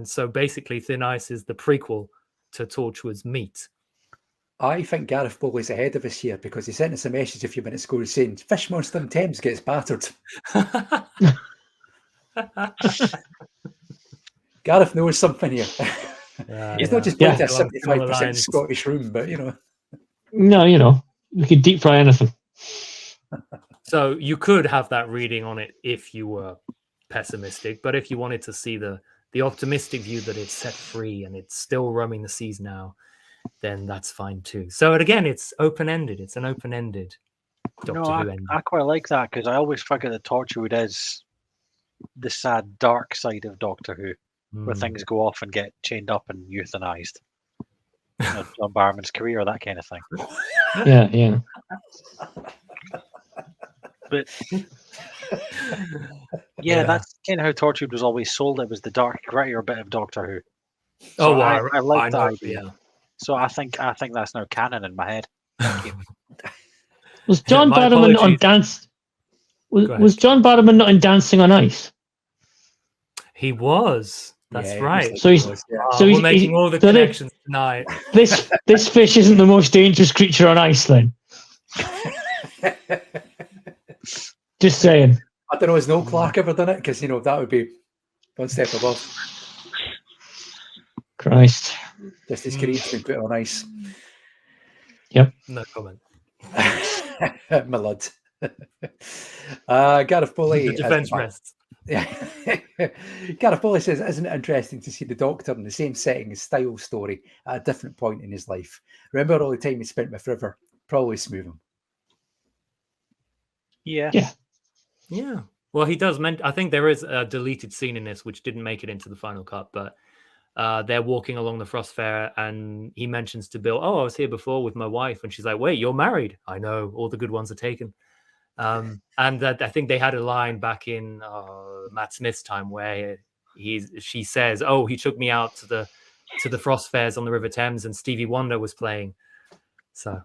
so basically Thin Ice is the prequel to Torchwood's Meat. I think Gareth Bowley's ahead of us here because he sent us a message a few minutes ago saying Fish Monster in Thames gets battered. Gareth knows something here. He's not just playing a 75% Scottish room, but No, we could deep fry anything. So you could have that reading on it if you were pessimistic, but if you wanted to see the optimistic view that it's set free and it's still roaming the seas now, then that's fine too. So again, it's open-ended. It's an open-ended Doctor Who ending. I quite like that because I always figure that Torchwood is the sad, dark side of Doctor Who, where things go off and get chained up and euthanized. John Barrowman's career, that kind of thing. Yeah. But that's kind of how Torchwood was always sold. It was the dark, grittier bit of Doctor Who. So I like that idea. Yeah. So I think that's now canon in my head. Was John Barrowman not on Dance? Was John Barrowman not in Dancing on Ice? He was. That's right. So he's we're making all the connections tonight. This fish isn't the most dangerous creature on ice, then. Just saying. I don't know. Has Noel Clarke ever done it? Because that would be one step above. Christ. Just his career's been put on ice. Yep. No comment. My lad. Gareth Bowley. The defence rests. Yeah. Gareth Bowley says, isn't it interesting to see the Doctor in the same setting as Styles' story at a different point in his life? Remember all the time he spent with River? Probably smooth him. Yeah. Well, he does. I think there is a deleted scene in this which didn't make it into the final cut, but they're walking along the Frost Fair and he mentions to Bill, oh, I was here before with my wife. And she's like, wait, you're married? I know, all the good ones are taken. And I think they had a line back in Matt Smith's time where she says, oh, he took me out to the Frost Fairs on the River Thames and Stevie Wonder was playing. So,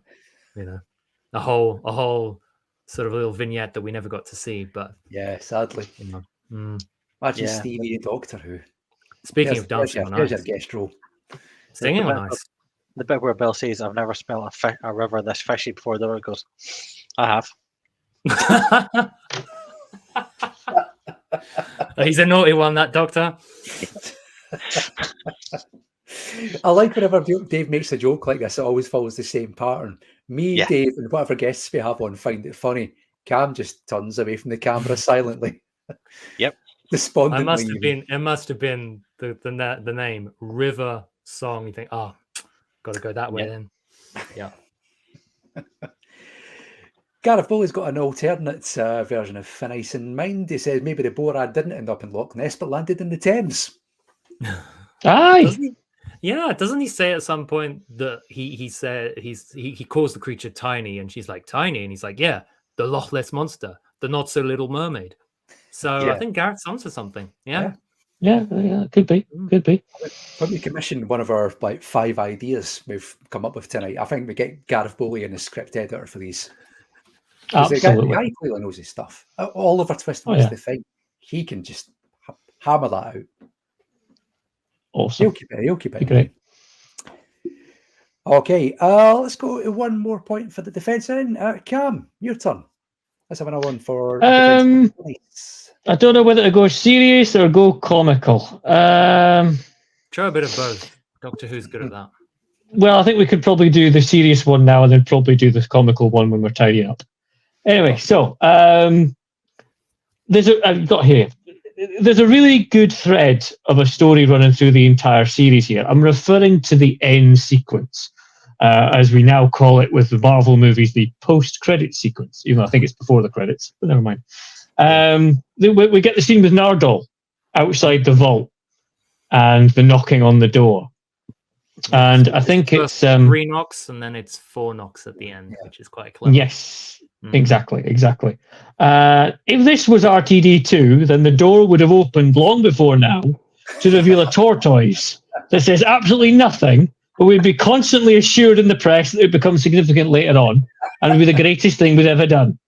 a whole sort of little vignette that we never got to see, but sadly. Imagine Stevie and Doctor Who. Speaking of dancing on ice, your guest role. Singing on ice. The bit where Bill says, I've never smelled a river this fishy before. The other goes, I have. He's a naughty one, that Doctor. I like whenever Dave makes a joke like this, it always follows the same pattern. Me, Dave, and whatever guests we have on find it funny. Cam just turns away from the camera silently. Yep. Despondently. It must have been the name River Song. You think, got to go that way then. Yeah. Gareth Bowley's got an alternate version of Thin Ice in mind. He says maybe the Borad didn't end up in Loch Ness but landed in the Thames. Aye. Doesn't he say at some point that he said he calls the creature Tiny and she's like, Tiny? And he's like, yeah, the Loch Ness Monster, the not so little mermaid. So I think Gareth's onto something. Yeah, could be. When we commissioned one of our 5 ideas we've come up with tonight, I think we get Gareth Bowley in the script editor for these. Absolutely. The guy clearly knows his stuff. Oliver Twist was the thing. He can just hammer that out. Awesome. He'll keep it. Great. Okay, let's go to one more point for the defence then. Cam, your turn. Let's have another one for defence. I don't know whether to go serious or go comical. Try a bit of both. Doctor Who's good at that. Well, I think we could probably do the serious one now and then probably do the comical one when we're tidying up. Anyway, so I've got here. there's a really good thread of a story running through the entire series here. I'm referring to the end sequence, as we now call it with the Marvel movies, the post-credit sequence, even though I think it's before the credits, but never mind. We get the scene with Nardole outside the vault and the knocking on the door. And I think it's 3 knocks and then it's 4 knocks at the end, which is quite clever. Yes, exactly. If this was RTD2, then the door would have opened long before now to reveal a tortoise that says absolutely nothing, but we'd be constantly assured in the press that it would become significant later on, and it would be the greatest thing we've ever done.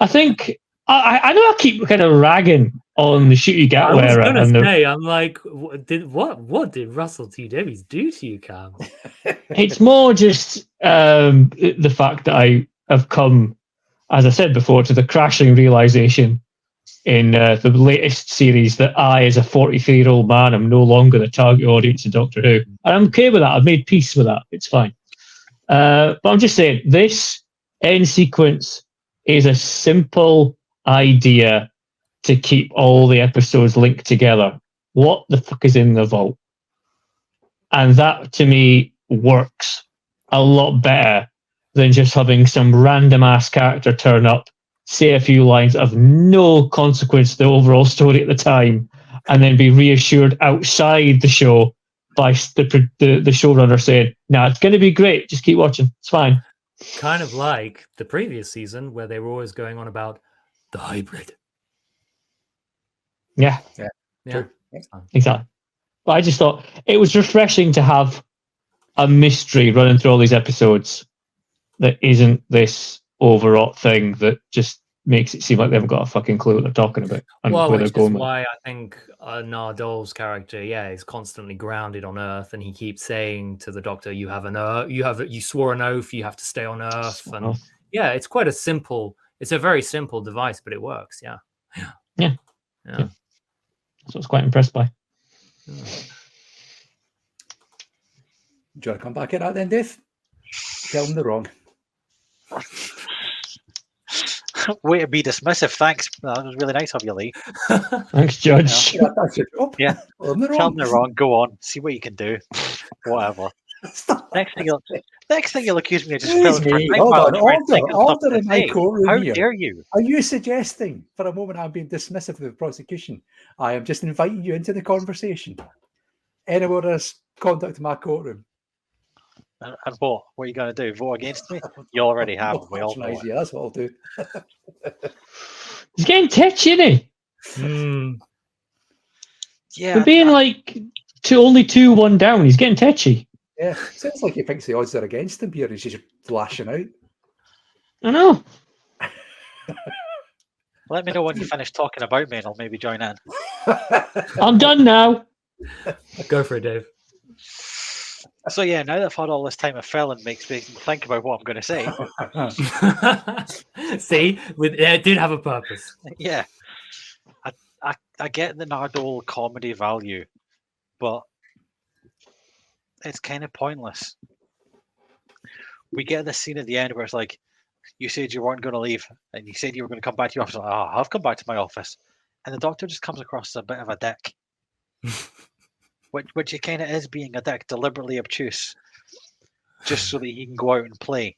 I think I know I keep kind of ragging on the shoot you get wearer. I was going to say, I'm like, what did Russell T Davies do to you, Cam? It's more just the fact that I have come, as I said before, to the crashing realization in the latest series that I, as a 43-year-old man, am no longer the target audience of Doctor Who. And I'm okay with that. I've made peace with that. It's fine. But I'm just saying, this end sequence is a simple idea to keep all the episodes linked together. What the fuck is in the vault? And that, to me, works a lot better than just having some random ass character turn up, say a few lines of no consequence to the overall story at the time, and then be reassured outside the show by the showrunner saying, "No, it's going to be great. Just keep watching. It's fine." Kind of like the previous season where they were always going on about the hybrid. Yeah. Exactly. But I just thought it was refreshing to have a mystery running through all these episodes that isn't this overwrought thing that just makes it seem like they haven't got a fucking clue what they're talking about and Well, where which they're is going. why I think Nardole's character, is constantly grounded on Earth, and he keeps saying to the Doctor, "You swore an oath, you have to stay on Earth." And it's quite a simple. It's a very simple device, but it works. Yeah. So I was quite impressed by. Do you want to come back at that then, Dave? Tell them they're wrong. Way to be dismissive. Thanks. That was really nice of you, Lee. Thanks, Judge. Yeah, that's your job. Yeah. Well, they're Tell wrong. them they're wrong. Go on. See what you can do. Whatever. Next thing you'll accuse me of just Excuse me. Hold on. Order in my courtroom How here. dare you? Are you suggesting for a moment I'm being dismissive of the prosecution? I am just inviting you into the conversation. Anyone has conduct in my courtroom. And what? What are you going to do? Vote against me? You already have. We all know it. Yeah, that's what I'll do. He's getting touchy, isn't he? Yeah. For being like only 2-1 down, he's getting touchy. Yeah, sounds like he thinks the odds are against him here. He's just lashing out. I know. Let me know when you finish talking about me and I'll maybe join in. I'm done now. Go for it, Dave. So now that I've had all this time, a felon makes me think about what I'm going to say. See, it did have a purpose. Yeah, I get the Nardole comedy value, but it's kind of pointless. We get this scene at the end where it's like, you said you weren't going to leave, and you said you were going to come back to your office. Like, I've come back to my office, and the Doctor just comes across as a bit of a dick. Which he kind of is being a dick, deliberately obtuse, just so that he can go out and play.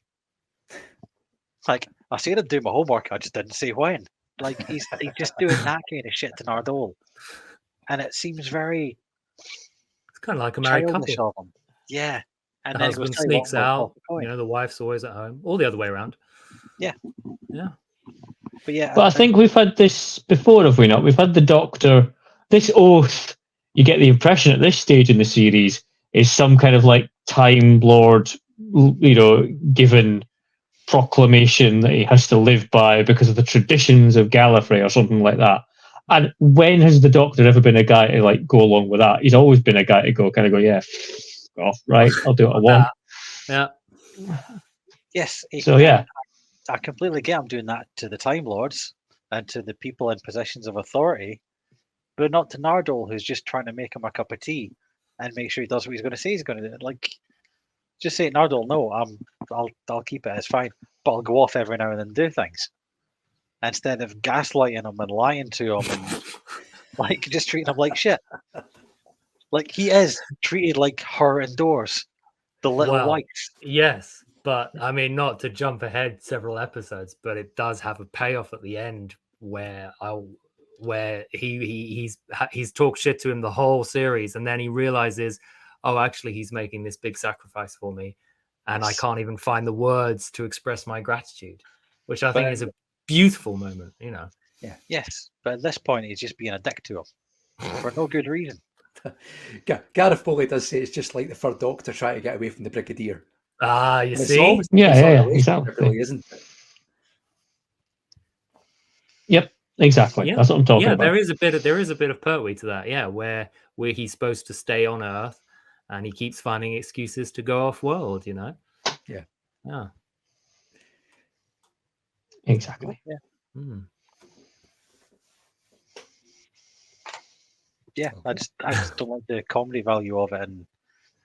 Like, I said I'd do my homework, I just didn't say when. Like, he's just doing that kind of shit to Nardole. And it seems very... It's kind of like a married couple. Of him. Yeah. And the then husband sneaks out, the wife's always at home, or the other way around. Yeah. Yeah. But I think we've had this before, have we not? We've had the Doctor, this oath. You get the impression at this stage in the series is some kind of like Time Lord, given proclamation that he has to live by because of the traditions of Gallifrey or something like that. And when has the Doctor ever been a guy to like go along with that? He's always been a guy to go, yeah, off, right? I'll do what I want. Yeah. Yes. So yeah, I completely get him doing that to the Time Lords and to the people in positions of authority. But not to Nardole, who's just trying to make him a cup of tea and make sure he does what he's going to say he's going to do. Like, just say, Nardole, no, I'll keep it, it's fine, but I'll go off every now and then and do things. Instead of gaslighting him and lying to him and Like, just treating him like shit. Like, he is treated like her indoors, the little wife. Yes, but I mean, not to jump ahead several episodes, but it does have a payoff at the end where he's talked shit to him the whole series, and then he realizes, oh, actually, he's making this big sacrifice for me, and I can't even find the words to express my gratitude, which I think is a beautiful moment, you know. Yeah. Yes, but at this point, he's just being a dick to him for no good reason. Gareth Foley does say it's just like the Third Doctor trying to get away from the Brigadier. Ah, you And it's see? always Yeah, exactly. exactly. It really isn't it? Yep, exactly. Yeah. That's what I'm talking about. There is a bit of Pertwee to that, yeah, where he's supposed to stay on Earth and he keeps finding excuses to go off world, you know? Yeah. Yeah. Exactly. Yeah. Mm. Yeah, I just don't like the comedy value of it and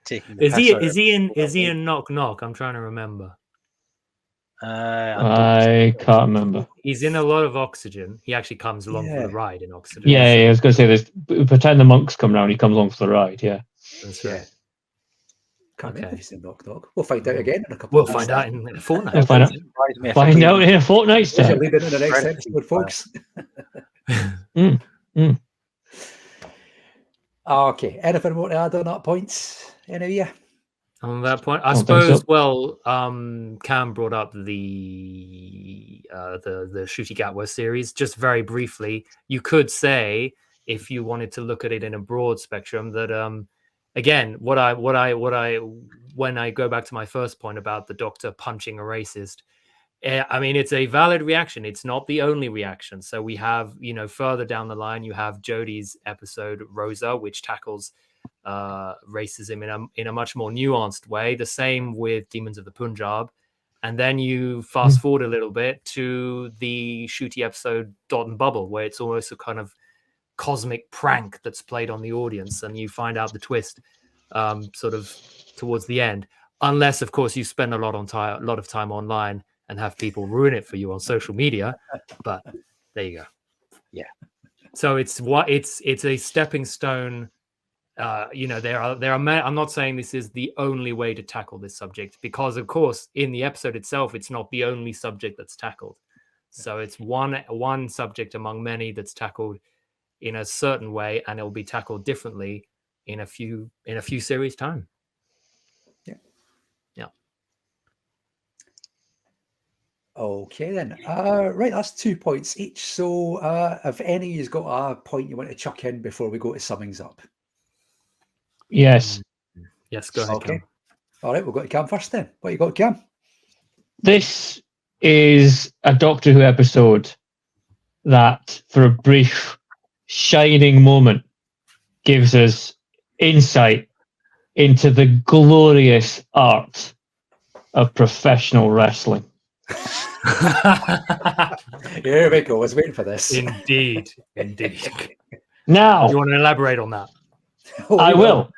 taking. Is he in Knock Knock? I'm trying to remember. I can't remember. He's in a lot of Oxygen. He actually comes along for the ride in Oxygen. Yeah, I was going to say, pretend the monks come round, he comes along for the ride, yeah. That's right. Can't remember if he's in Knock Knock. We'll find out again in a couple We'll of months. find out in a fortnight. We'll find out in a fortnight's We'll time. leave it in the next episode, folks. Okay, anything more to add on that point? Any of you? On that point, I don't think suppose. so. Well, Cam brought up the Shooty Gatwa series just very briefly. You could say, if you wanted to look at it in a broad spectrum, that again, when I go back to my first point about the Doctor punching a racist, I mean, it's a valid reaction. It's not the only reaction. So we have, further down the line, you have Jodie's episode Rosa, which tackles racism in a much more nuanced way. The same with Demons of the Punjab. And then you fast forward a little bit to the Shooty episode Dot and Bubble, where it's almost a kind of cosmic prank that's played on the audience, and you find out the twist sort of towards the end, unless, of course, you spend a lot of time online and have people ruin it for you on social media. But there you go. Yeah. So it's a stepping stone. There are many, I'm not saying this is the only way to tackle this subject, because, of course, in the episode itself, it's not the only subject that's tackled. So it's one subject among many that's tackled in a certain way, and it will be tackled differently in a few series time. Okay then. Right, that's 2 points each. So if any has got a point you want to chuck in before we go to summings up. Yes. Yes, go ahead. Okay. Cam. All right, we'll go to Cam first then. What you got, Cam? This is a Doctor Who episode that, for a brief, shining moment, gives us insight into the glorious art of professional wrestling. Here we go. I was waiting for this. Indeed. Now, do you want to elaborate on that? I will.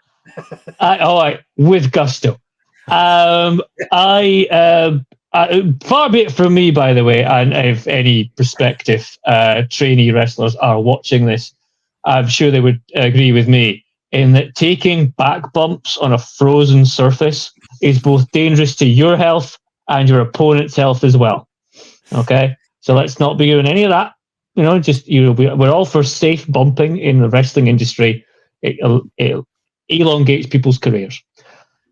All right, with gusto. Far be it from me, by the way, and if any prospective trainee wrestlers are watching this, I'm sure they would agree with me in that taking back bumps on a frozen surface is both dangerous to your health and your opponent's health as well. Okay, so let's not be doing any of that. We're all for safe bumping in the wrestling industry. It elongates people's careers.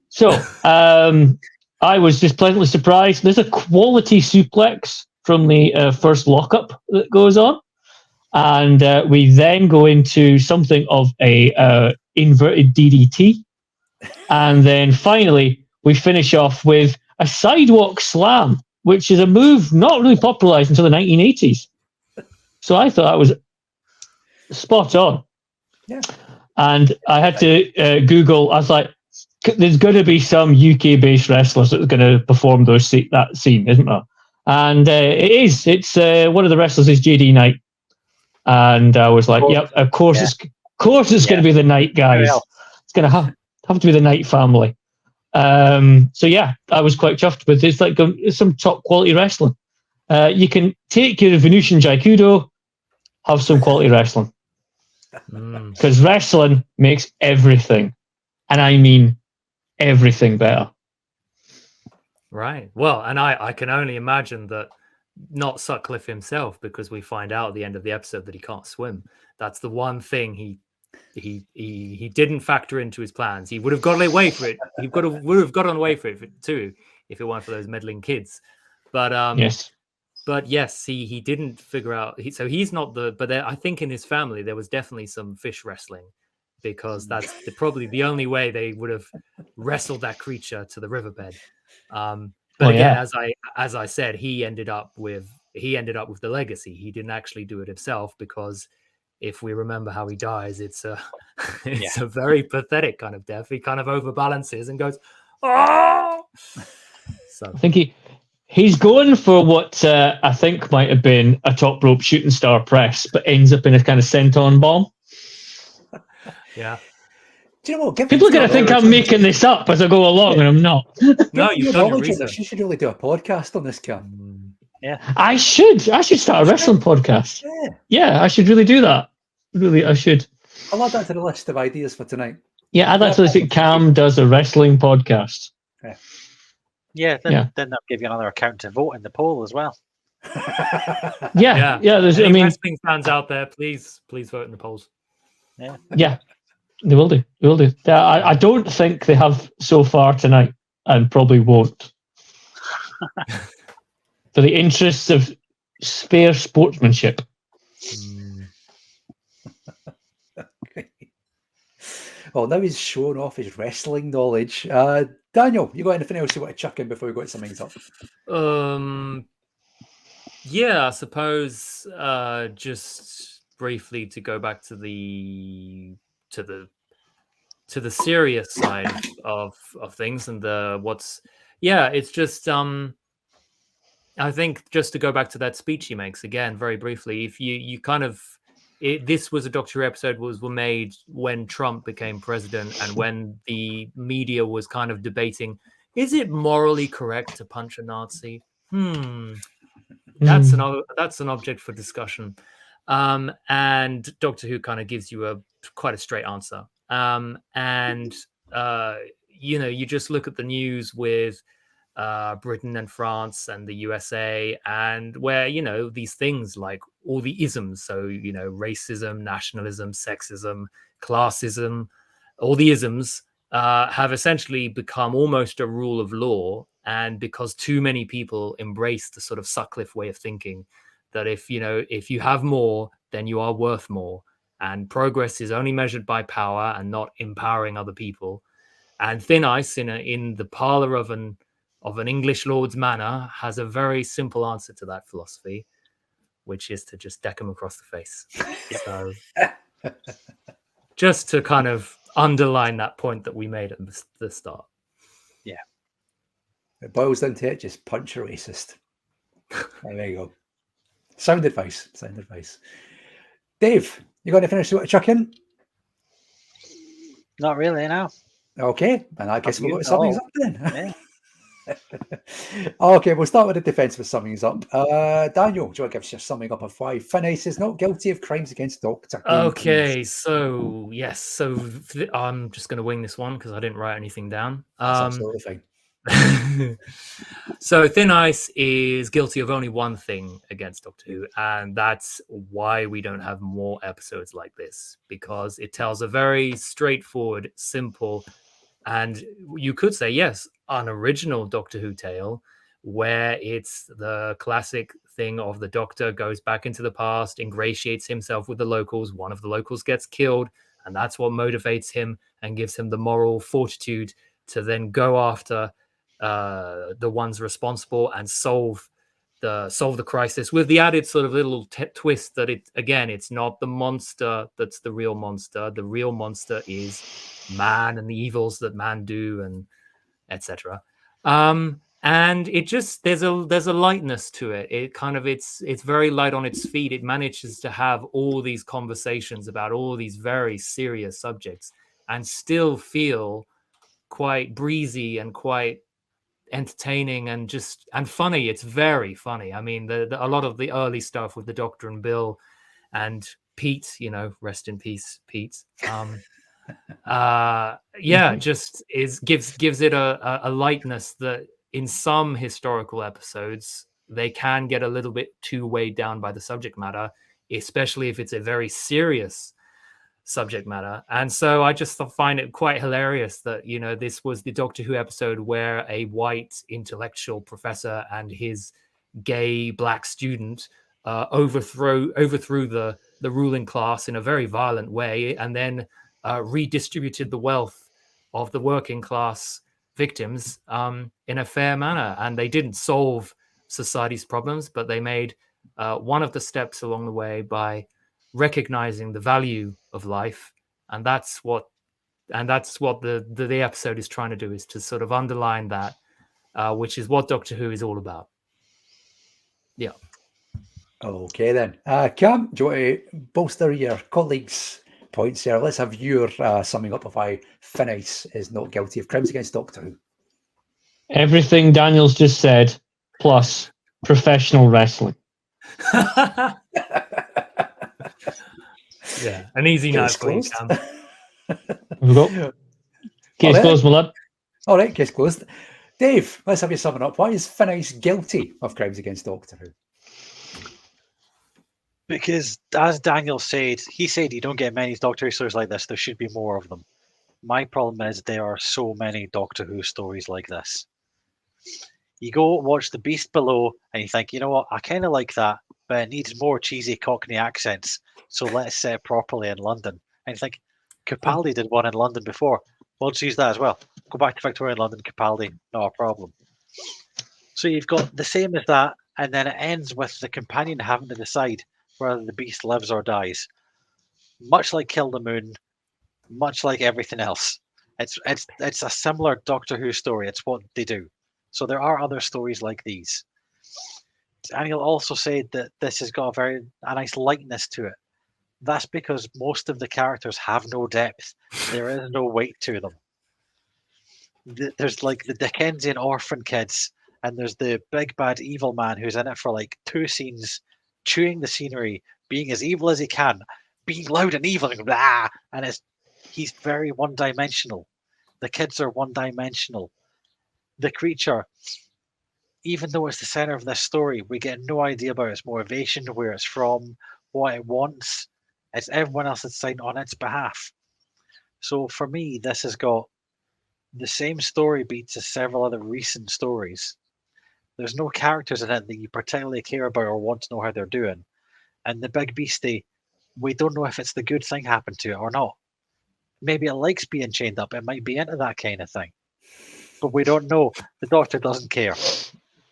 So I was just pleasantly surprised. There's a quality suplex from the first lockup that goes on, and we then go into something of a inverted DDT, and then finally we finish off with a sidewalk slam, which is a move not really popularized until the 1980s. So I thought that was spot on. Yeah. And I had to Google. I was like, there's going to be some UK-based wrestlers that's going to perform that scene, isn't there? And it is. It's one of the wrestlers is JD Knight. And I was like, yep, of course it's going to be the Knight guys. It's going to have to be the Knight family. So yeah, I was quite chuffed with this. Like some top quality wrestling. You can take your Venusian Jaikudo, have some quality wrestling. Because wrestling makes everything, and I mean everything, better. Right. Well, and I can only imagine that not Sutcliffe himself, because we find out at the end of the episode that he can't swim. That's the one thing he didn't factor into his plans. He would have gotten away for it. Would have gotten away for it too if it weren't for those meddling kids. But Yes. But yes, he didn't figure out. So he's not the. But I think in his family there was definitely some fish wrestling, because that's probably the only way they would have wrestled that creature to the riverbed. But again, as I said, he ended up with the legacy. He didn't actually do it himself, because if we remember how he dies, it's a very pathetic kind of death. He kind of overbalances and goes, "Oh!" So I think he's going for what I think might have been a top rope shooting star press, but ends up in a kind of senton bomb. Yeah. Do you know what? People are going to think I'm making this up as I go along, and I'm not. No, you've done your research. You should really do a podcast on this, Cam. Yeah. I should start a wrestling podcast. Yeah, I should really do that. Really, I should. I'll add that to the list of ideas for tonight. Yeah, I'd actually think Cam does a wrestling podcast. Yeah, then they'll give you another account to vote in the poll as well. Yeah. There's, Any wrestling fans out there, please vote in the polls. Yeah. They will do. I don't think they have so far tonight, and probably won't. For the interests of spare sportsmanship. Well, now he's showing off his wrestling knowledge. Daniel, you got anything else you want to chuck in before we go to something up? Yeah, I suppose just briefly to go back to the serious side of things and it's just I think just to go back to that speech he makes again very briefly, if you kind of this was a Doctor Who episode were made when Trump became president and when the media was kind of debating, is it morally correct to punch a Nazi? That's an object for discussion. And Doctor Who kind of gives you quite a straight answer. You just look at the news with Britain and France and the USA, and where these things like all the isms, so racism, nationalism, sexism, classism, all the isms have essentially become almost a rule of law. And because too many people embrace the sort of Sutcliffe way of thinking that if you have more, then you are worth more, and progress is only measured by power and not empowering other people. And Thin Ice in the parlor of an English lord's manor has a very simple answer to that philosophy, which is to just deck him across the face. So just to kind of underline that point that we made at the start. Yeah. It boils down to it, just punch a racist. There you go. Sound advice. Dave, you got anything else you want to chuck in? Not really, no. Okay, and I guess we'll go to something's up then. Yeah. Okay, we'll start with the defence with summings up. Daniel, do you want to give us your summing up of why Thin Ice is not guilty of crimes against Doctor Who? Okay, so yes, I'm just going to wing this one because I didn't write anything down. That's absolutely fine. So Thin Ice is guilty of only one thing against Doctor Who, and that's why we don't have more episodes like this, because it tells a very straightforward, simple, and you could say, yes, an original Doctor Who tale, where it's the classic thing of the Doctor goes back into the past, ingratiates himself with the locals, one of the locals gets killed, and that's what motivates him and gives him the moral fortitude to then go after the ones responsible and solve the crisis, with the added sort of little twist that it's not the monster that's the real monster. The real monster is man and the evils that man do, and etc. And it just there's a lightness to it. It kind of it's very light on its feet. It manages to have all these conversations about all these very serious subjects and still feel quite breezy and quite entertaining and funny. It's very funny. I mean, a lot of the early stuff with the Doctor and Bill and Pete, rest in peace, Pete. Just gives it a lightness that in some historical episodes they can get a little bit too weighed down by the subject matter, especially if it's a very serious subject matter. And so I just find it quite hilarious that this was the Doctor Who episode where a white intellectual professor and his gay black student overthrew the ruling class in a very violent way, and then redistributed the wealth of the working class victims in a fair manner. And they didn't solve society's problems, but they made one of the steps along the way by recognizing the value of life. And that's what the episode is trying to do, is to sort of underline that, which is what Doctor Who is all about. Yeah. Okay then. Cam, do you want to bolster your colleagues' points here? Let's have your summing up of why Finnice is not guilty of crimes against Doctor Who. Everything Daniel's just said, plus professional wrestling. Yeah, an easy night for you, Cam. We've got case closed, my lad. All right, case closed. Dave, let's have you summing up. Why is Finnice guilty of crimes against Doctor Who? Because, as Daniel said, he said you don't get many Doctor Who stories like this. There should be more of them. My problem is there are so many Doctor Who stories like this. You go watch The Beast Below and you think, you know what, I kind of like that, but it needs more cheesy Cockney accents, so let's set it properly in London. And you think, Capaldi did one in London before. Well, let's use that as well. Go back to Victorian London, Capaldi, not a problem. So you've got the same as that, and then it ends with the companion having to decide whether the beast lives or dies. Much like Kill the Moon, much like everything else. It's a similar Doctor Who story. It's what they do. So there are other stories like these. Daniel also said that this has got a nice lightness to it. That's because most of the characters have no depth. There is no weight to them. There's like the Dickensian orphan kids, and there's the big bad evil man who's in it for like 2 scenes, chewing the scenery, being as evil as he can, being loud and evil, and blah, and he's very one-dimensional. The kids are one-dimensional. The creature, even though it's the center of this story, we get no idea about its motivation, where it's from, what it wants. It's everyone else that's signed on its behalf. So for me, this has got the same story beats as several other recent stories. There's no characters in it that you particularly care about or want to know how they're doing. And the big beastie, we don't know if it's the good thing happened to it or not. Maybe it likes being chained up. It might be into that kind of thing. But we don't know. The Doctor doesn't care.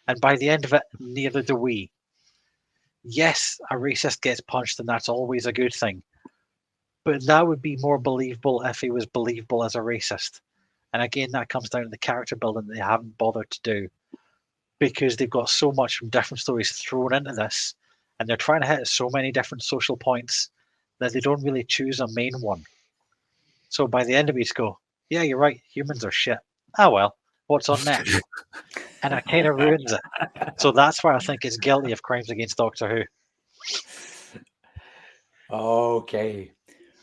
And by the end of it, neither do we. Yes, a racist gets punched, and that's always a good thing. But that would be more believable if he was believable as a racist. And again, that comes down to the character building that they haven't bothered to do. Because they've got so much from different stories thrown into this. And they're trying to hit so many different social points that they don't really choose a main one. So by the end of it, you go, yeah, you're right, humans are shit. Oh well, what's on next? And it kind of ruins it. So that's why I think it's guilty of crimes against Doctor Who. Okay.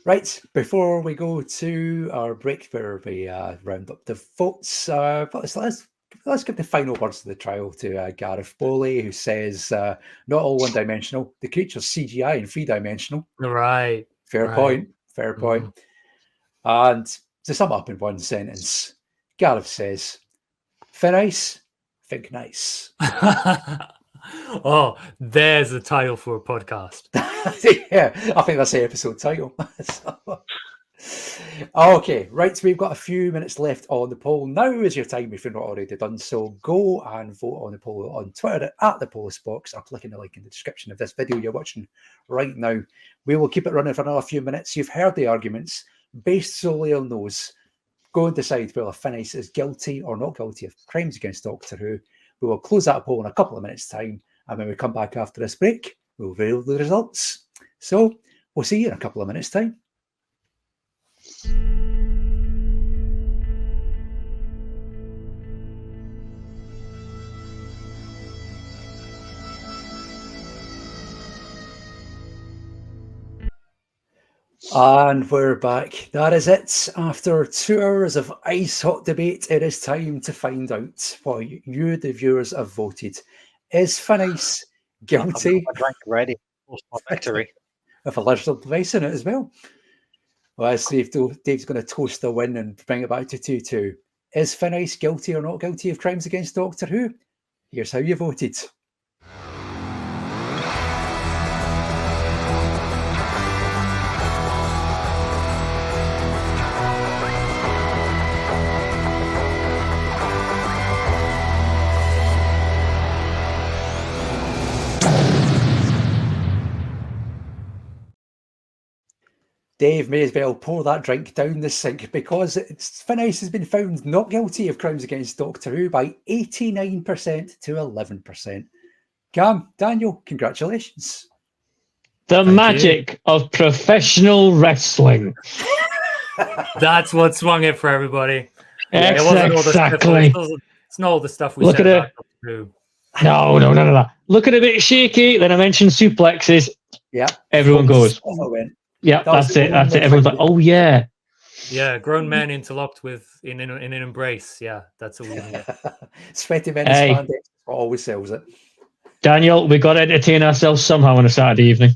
Right, before we go to our break where we round up the votes, let's give the final words of the trial to Gareth Bowley, who says, not all one-dimensional. The creature's CGI and three-dimensional. Right. Fair point. And to sum up in one sentence, Gareth says, Finnice, think nice. Oh, there's a title for a podcast. Yeah, I think that's the episode title. Okay, right, so we've got a few minutes left on the poll. Now is your time if you're not already done so. Go and vote on the poll on Twitter at the post box, or clicking the link in the description of this video you're watching right now. We will keep it running for another few minutes. You've heard the arguments. Based solely on those, go and decide whether Finnice is guilty or not guilty of crimes against Doctor Who. We will close that poll in a couple of minutes' time, and when we come back after this break, we'll reveal the results. So we'll see you in a couple of minutes' time. And we're back. That is it. After 2 hours of ice hot debate, it is time to find out what you, the viewers, have voted. Is Finis guilty? I've got my drink ready. Post my victory. With a digital device in it as well. Well, let's see if Dave's going to toast the win and bring it back to 2-2. Is Finis guilty or not guilty of crimes against Doctor Who? Here's how you voted. Dave may as well pour that drink down the sink because Finis has been found not guilty of crimes against Doctor Who by 89% to 11%. Cam, Daniel, congratulations. The magic of professional wrestling. That's what swung it for everybody. It wasn't exactly. It's not all the stuff we Look said at about it. Doctor Who. No, none of that. Look at a bit shaky. Then I mentioned suplexes. Yeah. Everyone goes. Yeah, that's it. That's it. Everyone's like, oh yeah. Yeah, grown men interlocked in an embrace. Yeah, that's all we need. Sweaty men Hey. spandex always sells it. Daniel, we got to entertain ourselves somehow on a Saturday evening.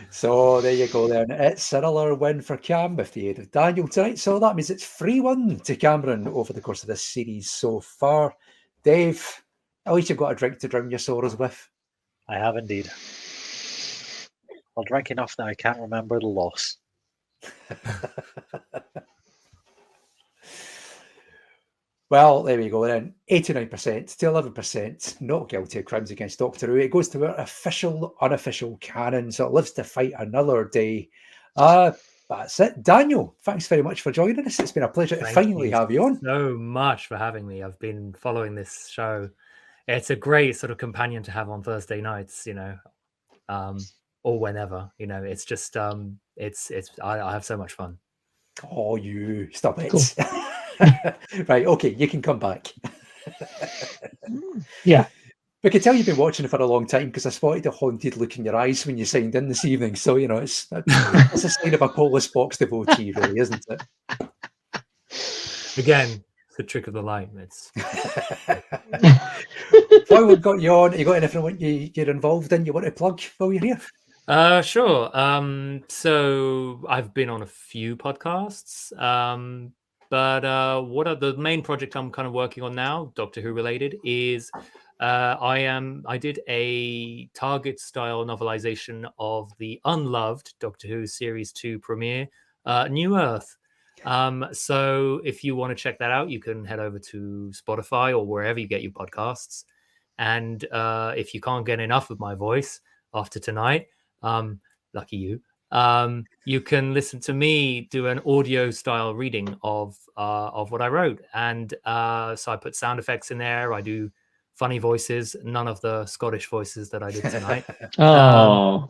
So there you go then. It's another win for Cam with the aid of Daniel tonight. So that means it's 3-1 to Cameron over the course of this series so far. Dave, at least you've got a drink to drown your sorrows with. I have indeed. I'll drink enough that I can't remember the loss. Well, there we go then. 89% to 11% not guilty of crimes against Doctor Who. It goes to our official, unofficial canon, so it lives to fight another day. That's it. Daniel, thanks very much for joining us. It's been a pleasure to finally have you on. So much for having me. I've been following this show. It's a great sort of companion to have on Thursday nights, or whenever. It's just I have so much fun. Oh, you stop it. Cool. Right, okay, you can come back. Yeah. We can tell you've been watching it for a long time because I spotted a haunted look in your eyes when you signed in this evening. So, it's a sign of a Polish box devotee, really, isn't it? Again, it's the trick of the light. It's While we've got you on, you got anything you're involved in you want to plug while you're here? Sure. So I've been on a few podcasts. But what are the main project I'm kind of working on now, Doctor Who related, is I did a Target style novelization of the unloved Doctor Who Series 2 premiere, New Earth. So if you want to check that out, you can head over to Spotify or wherever you get your podcasts. And if you can't get enough of my voice after tonight, lucky you. You can listen to me do an audio style reading of what I wrote. And so I put sound effects in there. I do funny voices, none of the Scottish voices that I did tonight. Oh.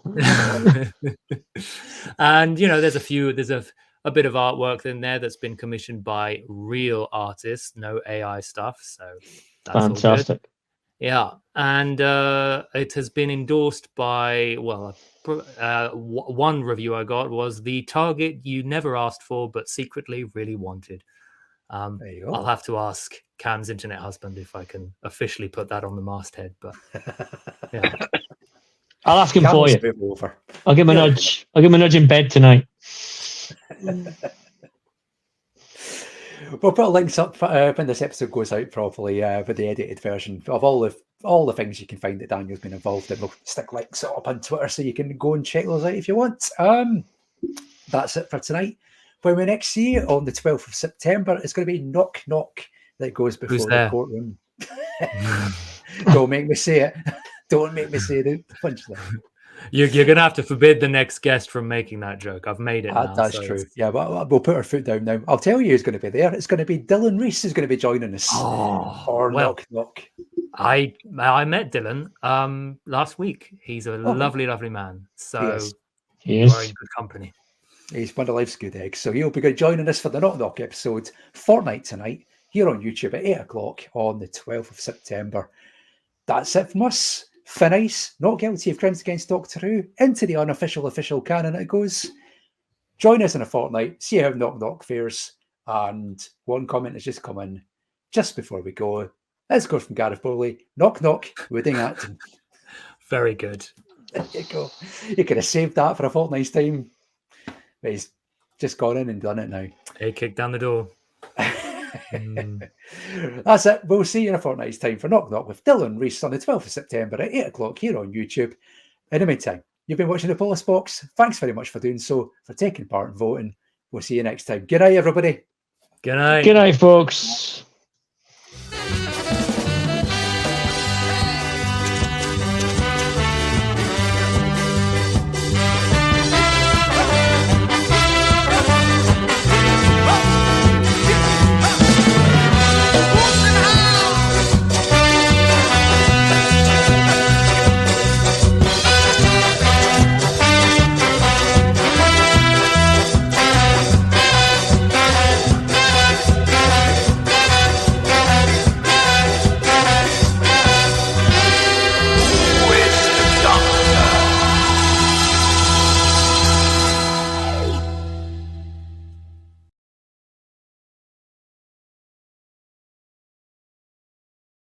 And, there's a bit of artwork in there that's been commissioned by real artists, no AI stuff. So that's Fantastic. all good. Yeah. And it has been endorsed by, one review I got was the target you never asked for but secretly really wanted. There you go. I'll have to ask Cam's internet husband if I can officially put that on the masthead, but yeah. I'll ask him Cam for is you. a bit over. I'll give him a nudge. I'll give him a nudge in bed tonight. We'll put links up when this episode goes out properly with the edited version of all the things you can find that Daniel's been involved in. We'll stick links up on Twitter so you can go and check those out if you want. That's it for tonight. When we next see you on the 12th of September, it's going to be Knock Knock that goes before the courtroom. Don't make me say it. Don't make me say the punchline. You're going to have to forbid the next guest from making that joke. I've made it now. That's true. Yeah, but we'll put our foot down now. I'll tell you who's going to be there. It's going to be Dylan Reese who's going to be joining us. Knock Knock. I met Dylan last week. He's a lovely, lovely man. So he is. We're in good company. He's one of life's good eggs. So he'll be joining us for the Knock Knock episode fortnight tonight here on YouTube at 8 o'clock on the 12th of September. That's it from us. Finnice, not guilty of crimes against Doctor Who, into the unofficial official canon it goes. Join us in a fortnight, see how Knock Knock fares. And one comment has just come in just before we go. Let's go from Gareth Bowley. Knock Knock, Wooding Acton. Very good. There you go. You could have saved that for a fortnight's time. But he's just gone in and done it now. He kicked down the door. That's it. We'll see you in a fortnight's time for Knock Knock with Dylan Reese on the 12th of September at 8 o'clock here on YouTube. In the meantime, you've been watching the Police Box. Thanks very much for doing so, for taking part in voting. We'll see you next time. Good night, everybody. Good night. Good night, folks.